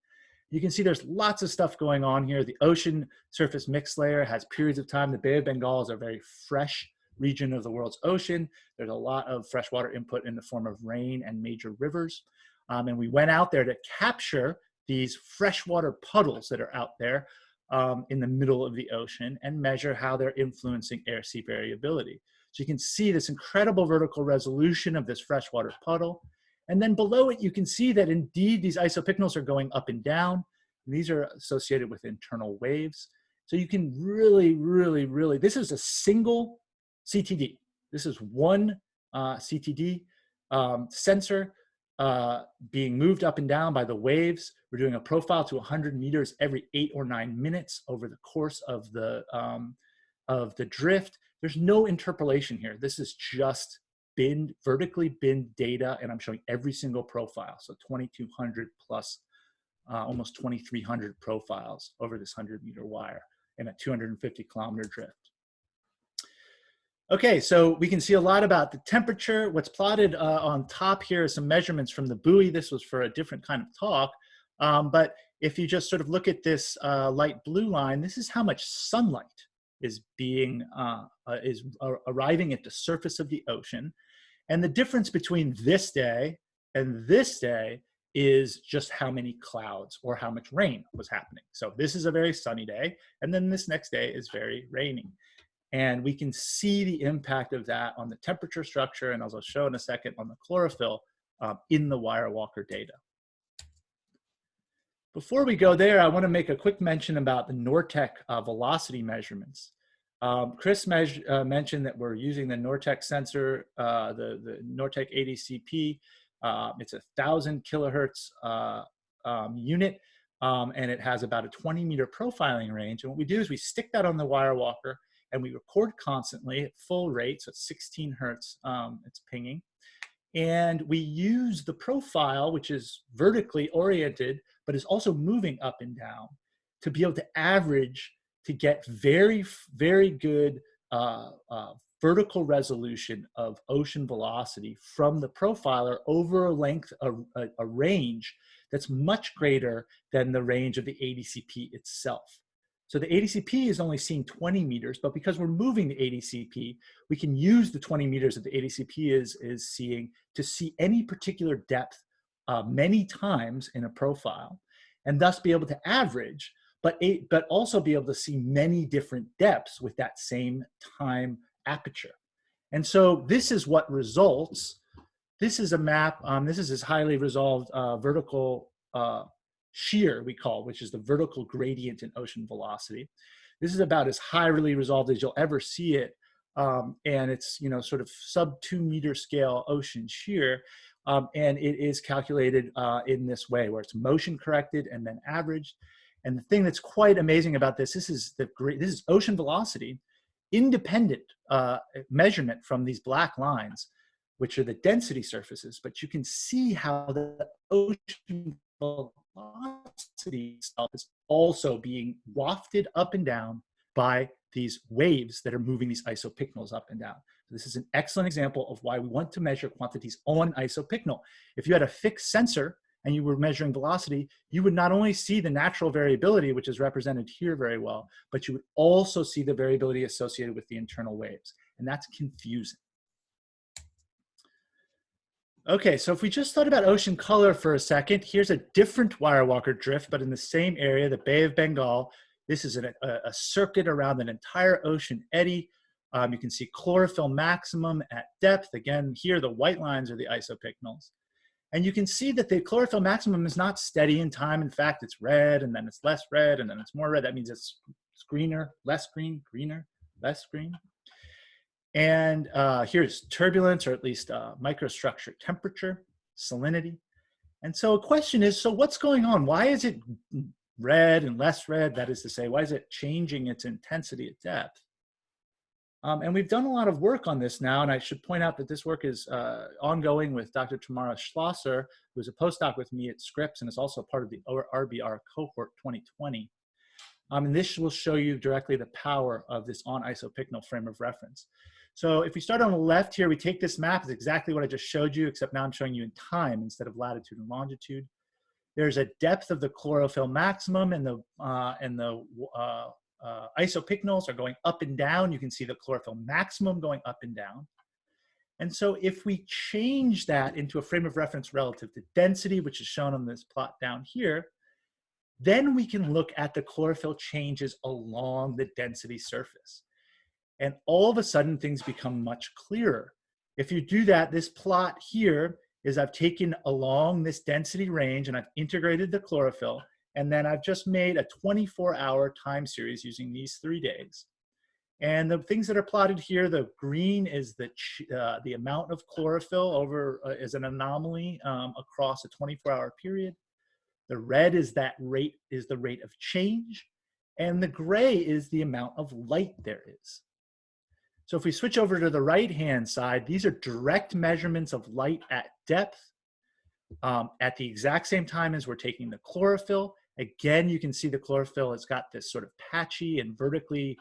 You can see there's lots of stuff going on here. The ocean surface mix layer has periods of time. The Bay of Bengal is a very fresh region of the world's ocean. There's a lot of freshwater input in the form of rain and major rivers. And we went out there to capture these freshwater puddles that are out there in the middle of the ocean and measure how they're influencing air-sea variability. So you can see this incredible vertical resolution of this freshwater puddle. And then below it, you can see that indeed these isopycnals are going up and down. And these are associated with internal waves. So you can really, this is a single CTD. This is one CTD sensor being moved up and down by the waves. We're doing a profile to 100 meters every 8 or 9 minutes over the course of the drift. There's no interpolation here. This is just vertically binned data, and I'm showing every single profile. So 2,200 plus almost 2,300 profiles over this 100-meter wire in a 250-kilometer drift. Okay, so we can see a lot about the temperature. What's plotted on top here is some measurements from the buoy. This was for a different kind of talk. But if you just sort of look at this light blue line, this is how much sunlight is arriving at the surface of the ocean. And the difference between this day and this day is just how many clouds or how much rain was happening. So this is a very sunny day, and then this next day is very rainy. And we can see the impact of that on the temperature structure, and as I'll show in a second, on the chlorophyll in the Wirewalker data. Before we go there, I want to make a quick mention about the NORTEC velocity measurements. Chris mentioned that we're using the NORTEC sensor, the NORTEC ADCP. It's a 1,000 kilohertz unit, and it has about a 20-meter profiling range. And what we do is we stick that on the Wirewalker, and we record constantly at full rate, so it's 16 hertz, it's pinging. And we use the profile, which is vertically oriented, but is also moving up and down, to be able to average, to get very, very good vertical resolution of ocean velocity from the profiler over a length, a range that's much greater than the range of the ADCP itself. So the ADCP is only seeing 20 meters, but because we're moving the ADCP, we can use the 20 meters that the ADCP is seeing to see any particular depth many times in a profile, and thus be able to average, but also be able to see many different depths with that same time aperture. And so this is what results. This is a map. This is this highly resolved vertical shear, we call, which is the vertical gradient in ocean velocity. This is about as highly resolved as you'll ever see it. And it's, you know, sort of sub 2 meter scale ocean shear. And it is calculated in this way, where it's motion corrected and then averaged. And the thing that's quite amazing about this, this is ocean velocity, independent measurement from these black lines, which are the density surfaces. But you can see how the ocean velocity itself is also being wafted up and down by these waves that are moving these isopycnals up and down. So this is an excellent example of why we want to measure quantities on isopycnal. If you had a fixed sensor and you were measuring velocity, you would not only see the natural variability, which is represented here very well, but you would also see the variability associated with the internal waves. And that's confusing. Okay, so if we just thought about ocean color for a second, here's a different Wirewalker drift, but in the same area, the Bay of Bengal. This is a circuit around an entire ocean eddy. You can see chlorophyll maximum at depth. Again, here the white lines are the isopycnals. And you can see that the chlorophyll maximum is not steady in time. In fact, it's red, and then it's less red, and then it's more red. That means it's greener, less green, greener, less green. And here's turbulence, or at least microstructure temperature, salinity. And so a question is, so what's going on? Why is it red and less red? That is to say, why is it changing its intensity at depth? And we've done a lot of work on this now, and I should point out that this work is ongoing with Dr. Tamara Schlosser, who is a postdoc with me at Scripps, and is also part of the RBR cohort 2020. And this will show you directly the power of this on-isopycnal frame of reference. So if we start on the left here, we take this map. It's exactly what I just showed you, except now I'm showing you in time instead of latitude and longitude. There's a depth of the chlorophyll maximum, and the isopycnals are going up and down. You can see the chlorophyll maximum going up and down. And so if we change that into a frame of reference relative to density, which is shown on this plot down here, then we can look at the chlorophyll changes along the density surface. And all of a sudden, things become much clearer. If you do that, this plot here is I've taken along this density range and I've integrated the chlorophyll, and then I've just made a 24-hour time series using these 3 days. And the things that are plotted here, the green is the amount of chlorophyll over is an anomaly across a 24-hour period. The red is the rate of change, and the gray is the amount of light there is. So if we switch over to the right-hand side, these are direct measurements of light at depth at the exact same time as we're taking the chlorophyll. Again, you can see the chlorophyll has got this sort of patchy and vertically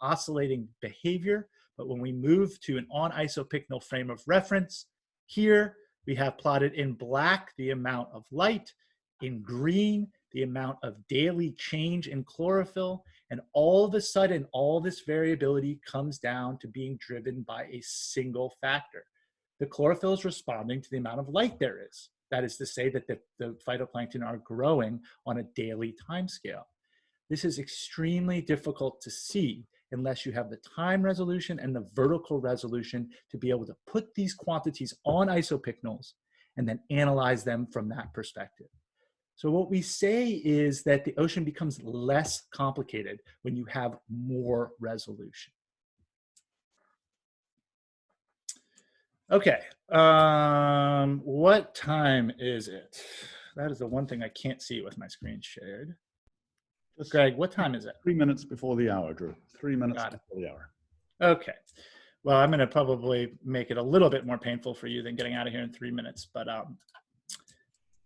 oscillating behavior. But when we move to an on-isopycnal frame of reference, here we have plotted in black the amount of light, in green the amount of daily change in chlorophyll, and all of a sudden all this variability comes down to being driven by a single factor. The chlorophyll is responding to the amount of light there is. That is to say that the phytoplankton are growing on a daily timescale. This is extremely difficult to see unless you have the time resolution and the vertical resolution to be able to put these quantities on isopycnals and then analyze them from that perspective. So what we say is that the ocean becomes less complicated when you have more resolution. Okay, what time is it? That is the one thing I can't see with my screen shared. Greg, what time is it? 3 minutes before the hour, Drew. 3 minutes before the hour. Okay. Well, I'm going to probably make it a little bit more painful for you than getting out of here in 3 minutes, but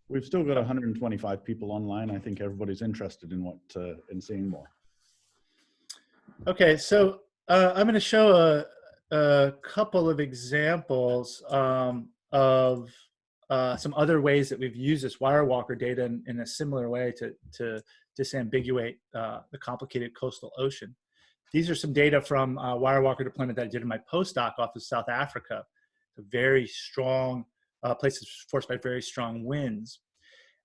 we've still got 125 people online. I think everybody's interested in in seeing more. Okay, so I'm going to show a couple of examples of some other ways that we've used this Wirewalker data in a similar way to disambiguate the complicated coastal ocean. These are some data from Wirewalker deployment that I did in my postdoc off of South Africa. It's a very strong places forced by very strong winds.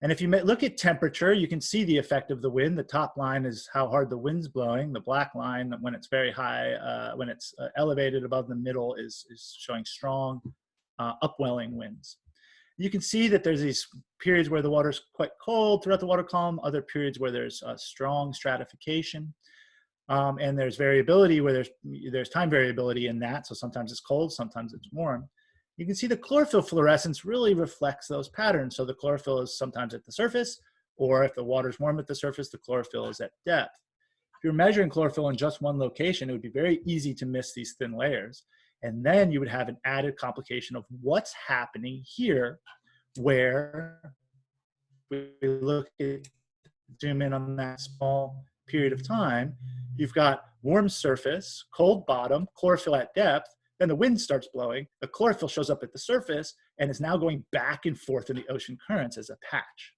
And if you look at temperature, you can see the effect of the wind. The top line is how hard the wind's blowing. The black line, when it's very high, when it's elevated above the middle, is showing strong upwelling winds. You can see that there's these periods where the water's quite cold throughout the water column, other periods where there's strong stratification. And there's variability where there's time variability in that. So sometimes it's cold, sometimes it's warm. You can see the chlorophyll fluorescence really reflects those patterns. So the chlorophyll is sometimes at the surface, or if the water's warm at the surface, the chlorophyll is at depth. If you're measuring chlorophyll in just one location, it would be very easy to miss these thin layers. And then you would have an added complication of what's happening here, where we look at, zoom in on that small period of time, you've got warm surface, cold bottom, chlorophyll at depth, then the wind starts blowing, the chlorophyll shows up at the surface and is now going back and forth in the ocean currents as a patch.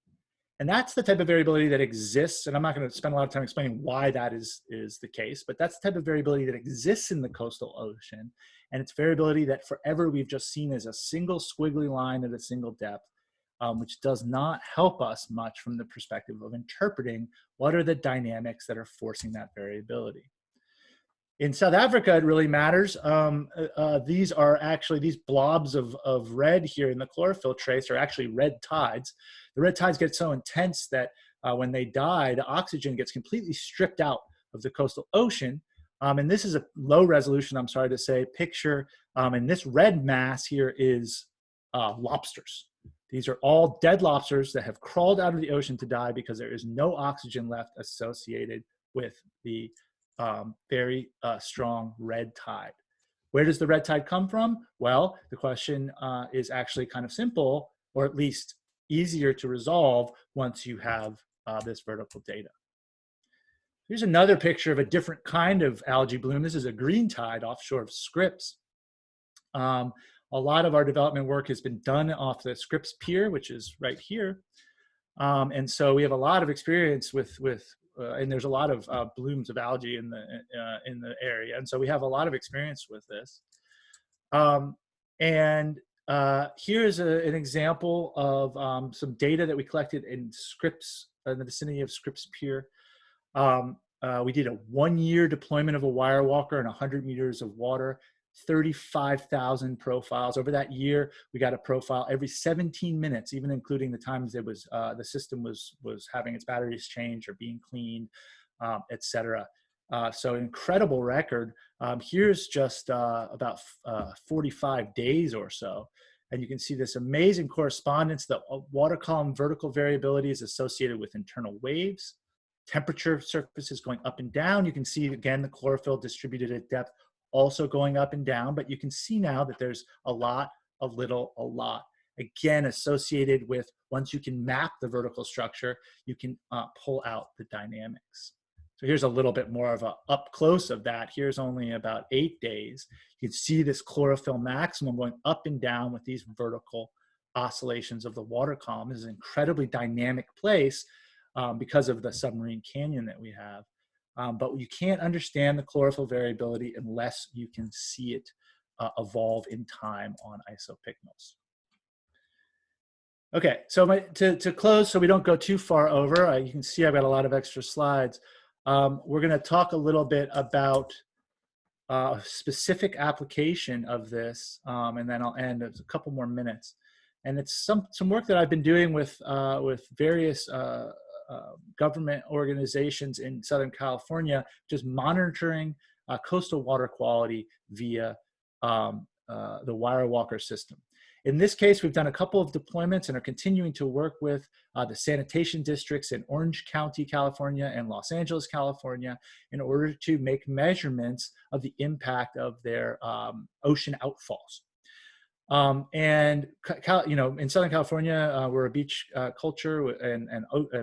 And that's the type of variability that exists, and I'm not going to spend a lot of time explaining why that is the case, but that's the type of variability that exists in the coastal ocean, and it's variability that forever we've just seen as a single squiggly line at a single depth, which does not help us much from the perspective of interpreting what are the dynamics that are forcing that variability. In South Africa, it really matters. These are actually, these blobs of red here in the chlorophyll trace are actually red tides. The red tides get so intense that when they die, the oxygen gets completely stripped out of the coastal ocean. And this is a low resolution, I'm sorry to say, picture. And this red mass here is lobsters. These are all dead lobsters that have crawled out of the ocean to die because there is no oxygen left associated with the very strong red tide. Where does the red tide come from? Well, the question is actually kind of simple, or at least easier to resolve once you have this vertical data. Here's another picture of a different kind of algae bloom. This is a green tide offshore of Scripps. A lot of our development work has been done off the Scripps Pier, which is right here. And so we have a lot of experience with and there's a lot of blooms of algae in the area. And so we have a lot of experience with this. Here's an example of some data that we collected in Scripps, in the vicinity of Scripps Pier. We did a 1-year deployment of a Wirewalker in 100 meters of water, 35,000 profiles. Over that year, we got a profile every 17 minutes, even including the times it was the system was having its batteries changed or being cleaned, et cetera. So incredible record. Here's just about 45 days or so. And you can see this amazing correspondence. The water column vertical variability is associated with internal waves. Temperature surfaces going up and down. You can see, again, the chlorophyll distributed at depth also going up and down. But you can see now that there's a lot, a little, a lot. Again, associated with, once you can map the vertical structure, you can pull out the dynamics. So here's a little bit more of a up close of that. Here's only about 8 days. You can see this chlorophyll maximum going up and down with these vertical oscillations of the water column. This is an incredibly dynamic place because of the submarine canyon that we have. But you can't understand the chlorophyll variability unless you can see it evolve in time on isopycnals. Okay, so to close, so we don't go too far over, you can see I've got a lot of extra slides. We're going to talk a little bit about a specific application of this, and then I'll end. It's a couple more minutes, and it's some work that I've been doing with various government organizations in Southern California, just monitoring coastal water quality via the Wirewalker system. In this case, we've done a couple of deployments and are continuing to work with the sanitation districts in Orange County, California, and Los Angeles, California, in order to make measurements of the impact of their ocean outfalls. And in Southern California, we're a beach culture, and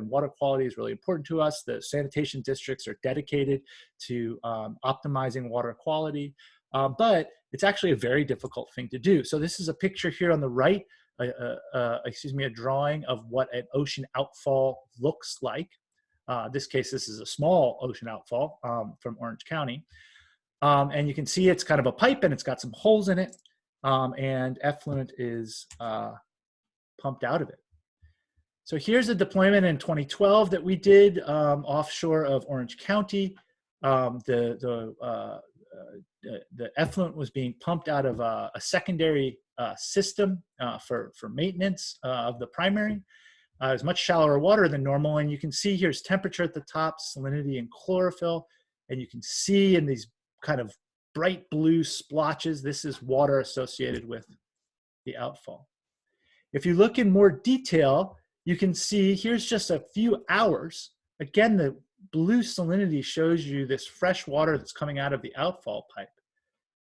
water quality is really important to us. The sanitation districts are dedicated to optimizing water quality. But it's actually a very difficult thing to do. So this is a picture here on the right, a drawing of what an ocean outfall looks like. In this case, this is a small ocean outfall from Orange County. And you can see it's kind of a pipe and it's got some holes in it, and effluent is pumped out of it. So here's a deployment in 2012 that we did offshore of Orange County. The effluent was being pumped out of a secondary system for maintenance of the primary. It was much shallower water than normal, and you can see here's temperature at the top, salinity and chlorophyll, and you can see in these kind of bright blue splotches, this is water associated with the outfall. If you look in more detail, you can see here's just a few hours. Again, the blue salinity shows you this fresh water that's coming out of the outfall pipe.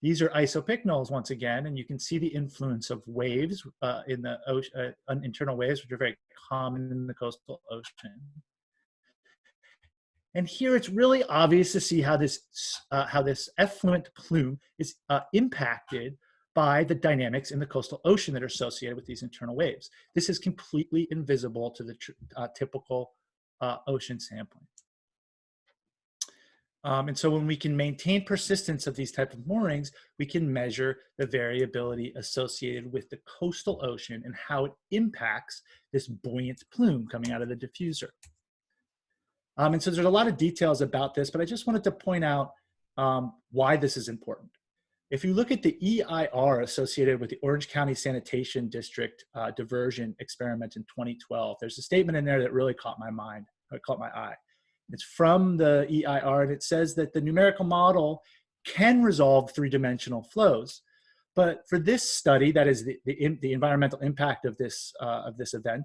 These are isopycnals once again, and you can see the influence of waves in the ocean, internal waves, which are very common in the coastal ocean. And here it's really obvious to see how this effluent plume is impacted by the dynamics in the coastal ocean that are associated with these internal waves. This is completely invisible to the typical ocean sampling. And so when we can maintain persistence of these type of moorings, we can measure the variability associated with the coastal ocean and how it impacts this buoyant plume coming out of the diffuser. And so there's a lot of details about this, but I just wanted to point out why this is important. If you look at the EIR associated with the Orange County Sanitation District diversion experiment in 2012, there's a statement in there that really caught my mind, or caught my eye. It's from the EIR, and it says that the numerical model can resolve three-dimensional flows. But for this study, that is the environmental impact of this event,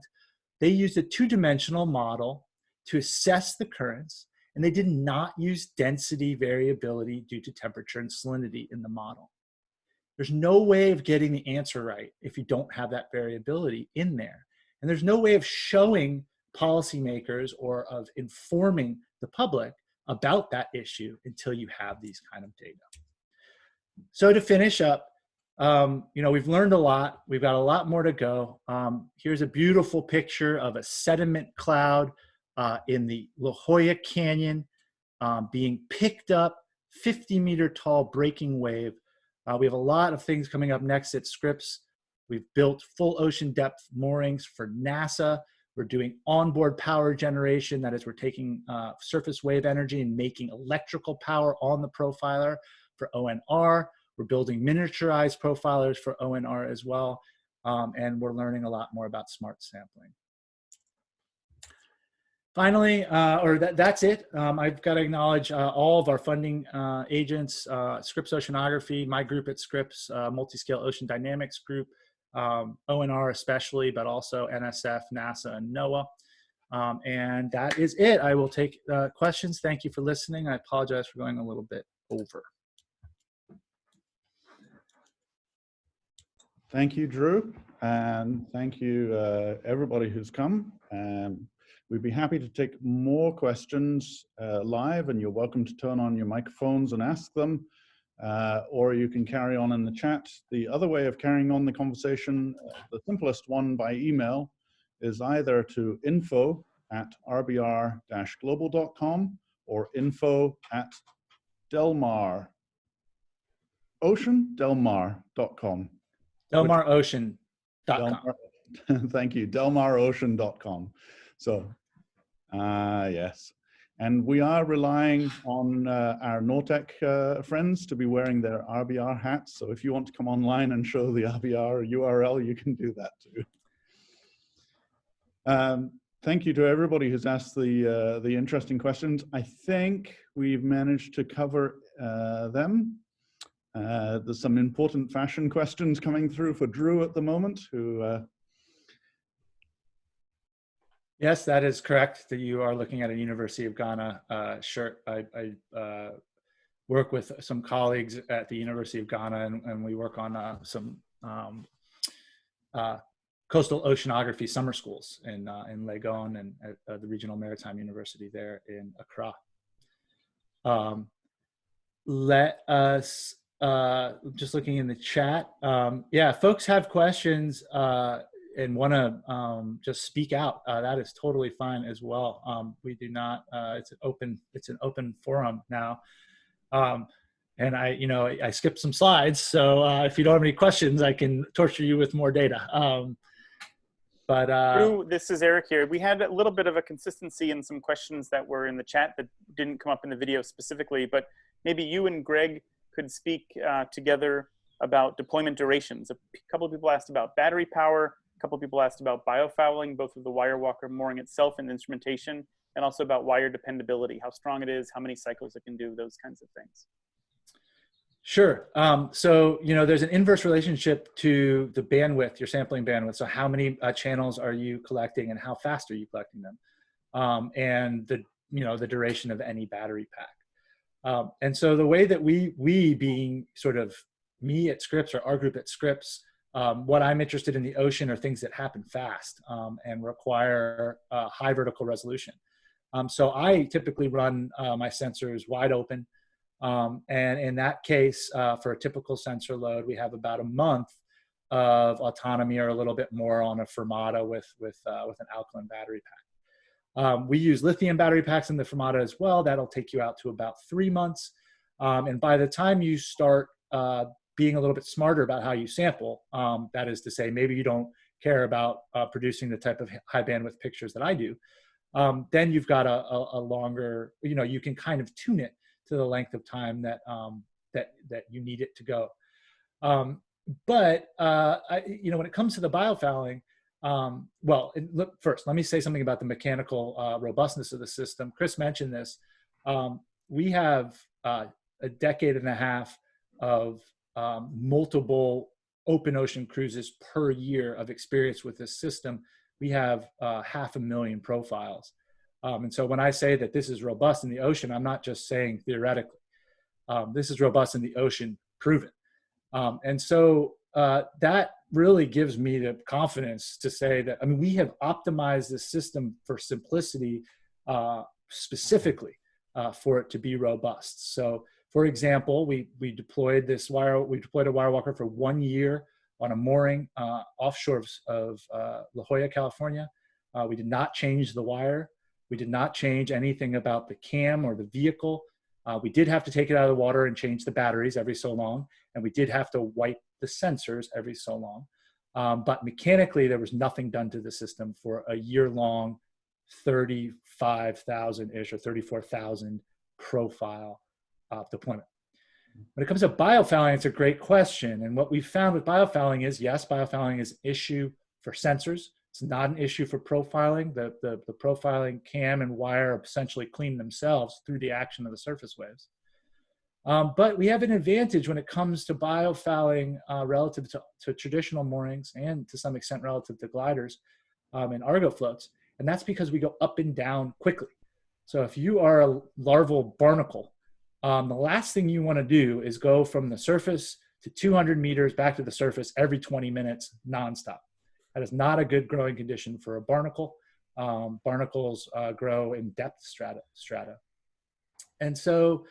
they used a two-dimensional model to assess the currents, and they did not use density variability due to temperature and salinity in the model. There's no way of getting the answer right if you don't have that variability in there. And there's no way of showing policymakers or of informing the public about that issue until you have these kind of data. So to finish up, we've learned a lot. We've got a lot more to go. Here's a beautiful picture of a sediment cloud in the La Jolla Canyon being picked up, 50-meter tall breaking wave. We have a lot of things coming up next at Scripps. We've built full ocean depth moorings for NASA. We're doing onboard power generation. That is, we're taking surface wave energy and making electrical power on the profiler for ONR. We're building miniaturized profilers for ONR as well. And we're learning a lot more about smart sampling. Finally, that's it. I've got to acknowledge all of our funding agents, Scripps Oceanography, my group at Scripps, Multiscale Ocean Dynamics Group, ONR especially, but also NSF, NASA, and NOAA. And that is it. I will take questions. Thank you for listening. I apologize for going a little bit over. Thank you, Drew, and thank you everybody who's come. We'd be happy to take more questions live, and you're welcome to turn on your microphones and ask them, or you can carry on in the chat. The other way of carrying on the conversation, the simplest one by email, is either to info@rbr-global.com or info@delmar.com. DelmarOcean.com. Thank you, delmarocean.com. So, yes. And we are relying on our NORTEC friends to be wearing their RBR hats. So if you want to come online and show the RBR URL, you can do that too. Thank you to everybody who's asked the interesting questions. I think we've managed to cover them. There's some important fashion questions coming through for Drew at the moment, who... Yes, that is correct, that you are looking at a University of Ghana shirt. I work with some colleagues at the University of Ghana, and we work on some coastal oceanography summer schools in Legon and at the Regional Maritime University there in Accra. Let us... just looking in the chat. Yeah, folks have questions and want to just speak out. That is totally fine as well. We do not. It's an open forum now. And I skipped some slides, so if you don't have any questions, I can torture you with more data. Drew, this is Eric here. We had a little bit of a consistency in some questions that were in the chat that didn't come up in the video specifically, but maybe you and Greg could speak together about deployment durations. A couple of people asked about battery power, a couple of people asked about biofouling, both of the Wirewalker mooring itself and instrumentation, and also about wire dependability, how strong it is, how many cycles it can do, those kinds of things. Sure. So, there's an inverse relationship to the bandwidth, your sampling bandwidth. So how many channels are you collecting and how fast are you collecting them? And the duration of any battery pack. And so the way that we being sort of me at Scripps or our group at Scripps, what I'm interested in the ocean are things that happen fast and require high vertical resolution. So I typically run my sensors wide open. And in that case, for a typical sensor load, we have about a month of autonomy or a little bit more on a Fermata with an alkaline battery pack. We use lithium battery packs in the Fermata as well. That'll take you out to about 3 months. And by the time you start being a little bit smarter about how you sample, that is to say, maybe you don't care about producing the type of high bandwidth pictures that I do, then you've got a longer, you can kind of tune it to the length of time that you need it to go. But when it comes to the biofouling, look, first, let me say something about the mechanical robustness of the system. Chris mentioned this. We have a decade and a half of multiple open ocean cruises per year of experience with this system. We have 500,000 profiles. And so when I say that this is robust in the ocean, I'm not just saying theoretically. This is robust in the ocean, proven. And so that really gives me the confidence to say that, we have optimized this system for simplicity specifically for it to be robust. So for example, we deployed a Wirewalker for 1 year on a mooring offshore of La Jolla, California. We did not change the wire. We did not change anything about the cam or the vehicle. We did have to take it out of the water and change the batteries every so long. And we did have to wipe the sensors every so long. But mechanically, there was nothing done to the system for a year-long 35,000-ish or 34,000 profile deployment. When it comes to biofouling, it's a great question. And what we found with biofouling is, yes, biofouling is an issue for sensors. It's not an issue for profiling. The profiling cam and wire essentially clean themselves through the action of the surface waves. But we have an advantage when it comes to biofouling relative to traditional moorings and to some extent relative to gliders and Argo floats. And that's because we go up and down quickly. So if you are a larval barnacle, the last thing you want to do is go from the surface to 200 meters back to the surface every 20 minutes nonstop. That is not a good growing condition for a barnacle. Barnacles grow in depth strata. And so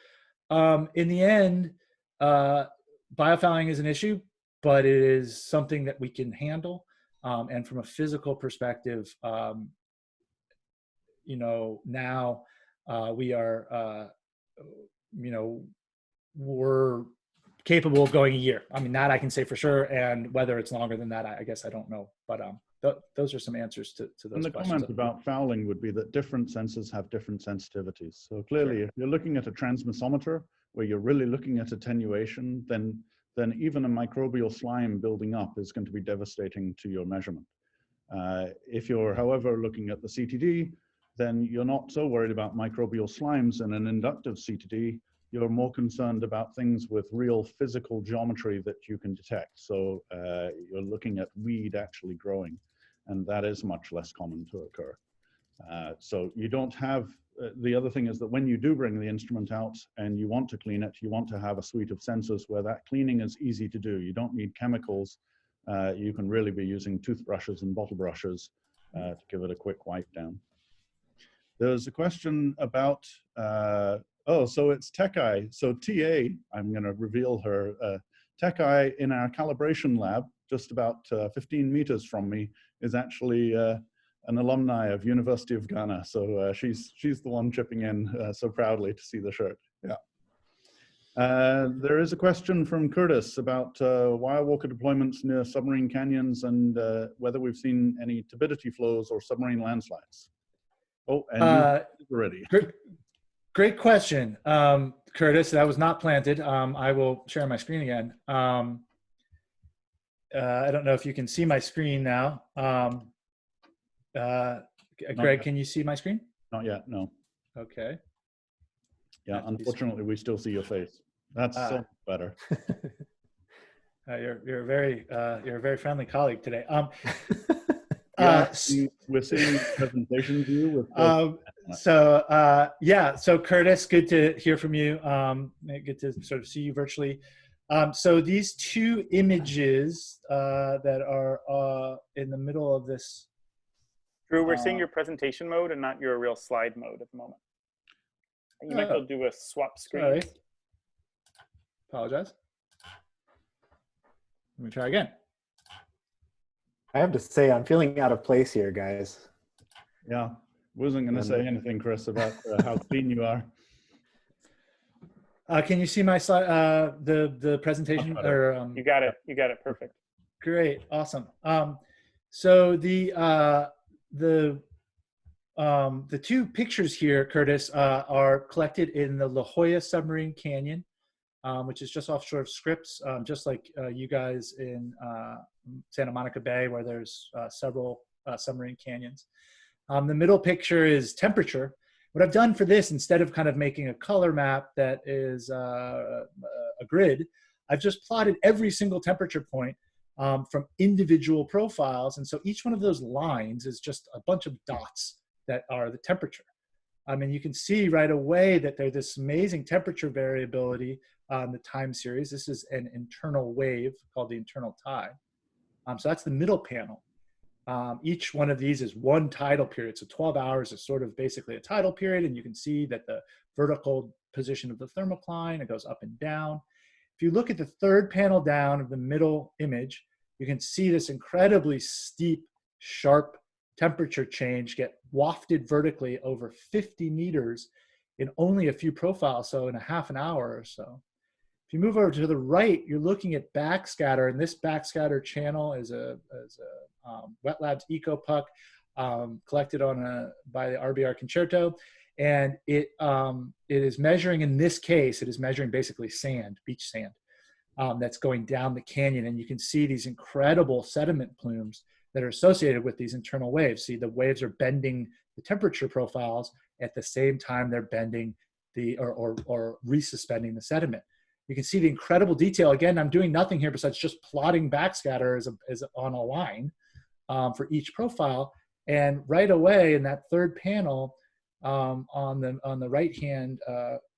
in the end, biofouling is an issue, but it is something that we can handle. And from a physical perspective, you know, now we are, you know, we're capable of going a year. I mean, that I can say for sure. And whether it's longer than that, I guess I don't know. But those are some answers to those and the questions. comment about fouling would be that different sensors have different sensitivities. So clearly, if you're looking at a transmissometer where you're really looking at attenuation, then even a microbial slime building up is going to be devastating to your measurement. If you're, however, looking at the CTD, then you're not so worried about microbial slimes in an inductive CTD. You're more concerned about things with real physical geometry that you can detect. So you're looking at weed actually growing, and that is much less common to occur. So you don't have, the other thing is that when you do bring the instrument out and you want to clean it, you want to have a suite of sensors where that cleaning is easy to do. You don't need chemicals. You can really be using toothbrushes and bottle brushes to give it a quick wipe down. There's a question about, oh, so it's TechEye. So TA, I'm going to reveal her, TechEye in our calibration lab, just about 15 meters from me, is actually an alumni of University of Ghana. So she's the one chipping in so proudly to see the shirt. Yeah. There is a question from Curtis about Wirewalker deployments near submarine canyons and whether we've seen any turbidity flows or submarine landslides. Oh, and you already. Great question, Curtis. That was not planted. I will share my screen again. I don't know if you can see my screen now. Greg, can you see my screen? Not yet, no. Okay. Yeah, unfortunately, we still see your face. That's so better. You're a very friendly colleague today. Yeah, we're seeing presentation view with. So Curtis, good to hear from you. Good to sort of see you virtually. So these two images that are in the middle of this. Drew, we're seeing your presentation mode and not your real slide mode at the moment. You might be able to do a swap screen. Sorry. Apologize. Let me try again. I have to say, I'm feeling out of place here, guys. Yeah, wasn't going to say anything, Chris, about how clean you are. Can you see my slide, the presentation? Or, you got it. You got it. Perfect. Great. Awesome. So the two pictures here, Curtis, are collected in the La Jolla Submarine Canyon, which is just offshore of Scripps, just like you guys in Santa Monica Bay, where there's several submarine canyons. The middle picture is temperature. What I've done for this, instead of kind of making a color map that is a grid, I've just plotted every single temperature point from individual profiles. And so each one of those lines is just a bunch of dots that are the temperature. I mean, you can see right away that there's this amazing temperature variability on the time series. This is an internal wave called the internal tide. So that's the middle panel. Each one of these is one tidal period. So 12 hours is sort of basically a tidal period. And you can see that the vertical position of the thermocline, it goes up and down. If you look at the third panel down of the middle image, you can see this incredibly steep, sharp temperature change get wafted vertically over 50 meters in only a few profiles, so in a half an hour or so. If you move over to the right, you're looking at backscatter, and this backscatter channel is a Wet Labs EcoPuck collected by the RBR Concerto, and it is measuring, in this case, it is measuring basically sand, beach sand, that's going down the canyon, and you can see these incredible sediment plumes that are associated with these internal waves. See, the waves are bending the temperature profiles at the same time they're bending or resuspending the sediment. You can see the incredible detail. Again, I'm doing nothing here besides just plotting backscatter as on a line for each profile. And right away in that third panel on the right-hand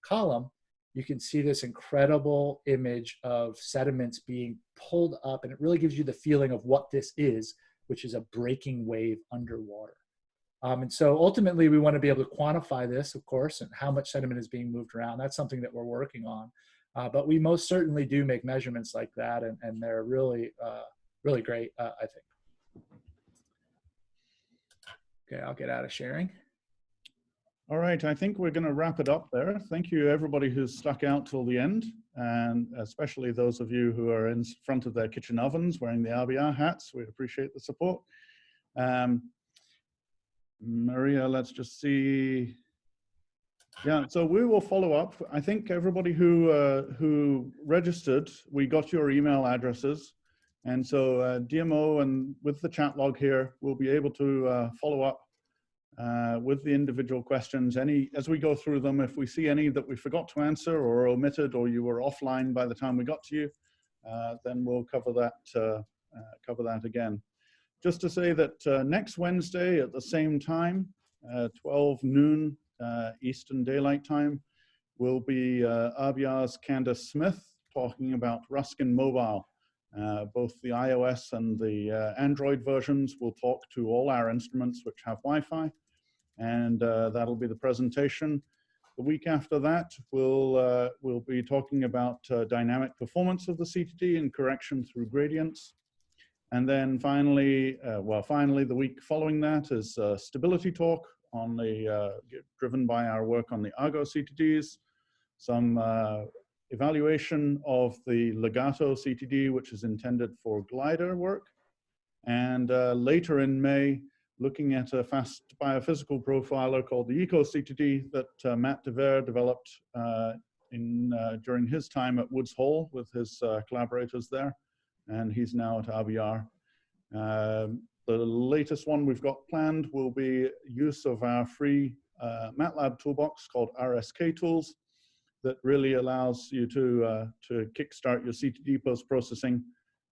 column, you can see this incredible image of sediments being pulled up, and it really gives you the feeling of what this is, which is a breaking wave underwater. And so ultimately we want to be able to quantify this, of course, and how much sediment is being moved around. That's something that we're working on. But we most certainly do make measurements like that, and they're really, really great, I think. Okay, I'll get out of sharing. All right, I think we're going to wrap it up there. Thank you, everybody who's stuck out till the end, and especially those of you who are in front of their kitchen ovens wearing the RBR hats. We appreciate the support. Maria, let's just see. Yeah, so we will follow up. I think everybody who registered, we got your email addresses. And so DMO and with the chat log here, we'll be able to follow up with the individual questions. As we go through them, if we see any that we forgot to answer or omitted, or you were offline by the time we got to you, then we'll cover that again. Just to say that next Wednesday at the same time, 12 noon Eastern Daylight Time, will be RBR's Candace Smith talking about Ruskin Mobile. Both the iOS and the Android versions will talk to all our instruments which have Wi-Fi, and that'll be the presentation. The week after that, we'll be talking about dynamic performance of the CTD and correction through gradients. And then finally, the week following that is stability talk on driven by our work on the Argo CTDs, some evaluation of the Legato CTD, which is intended for glider work, and later in May, looking at a fast biophysical profiler called the Eco CTD that Matt DeVere developed during his time at Woods Hole with his collaborators there, and he's now at RBR. The latest one we've got planned will be use of our free MATLAB toolbox called RSK Tools that really allows you to kickstart your CTD post-processing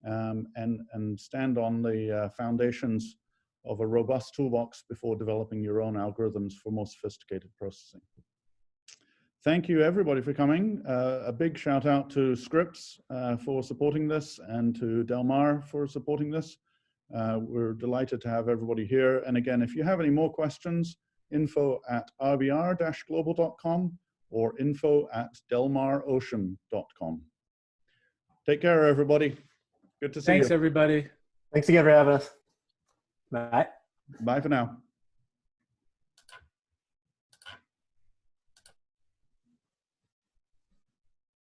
and stand on the foundations of a robust toolbox before developing your own algorithms for more sophisticated processing. Thank you, everybody, for coming. A big shout out to Scripps for supporting this and to Del Mar for supporting this. We're delighted to have everybody here. And again, if you have any more questions, info@rbr-global.com or info@delmarocean.com. Take care, everybody. Good to see you. Thanks, everybody. Thanks again for having us. Bye. Bye for now.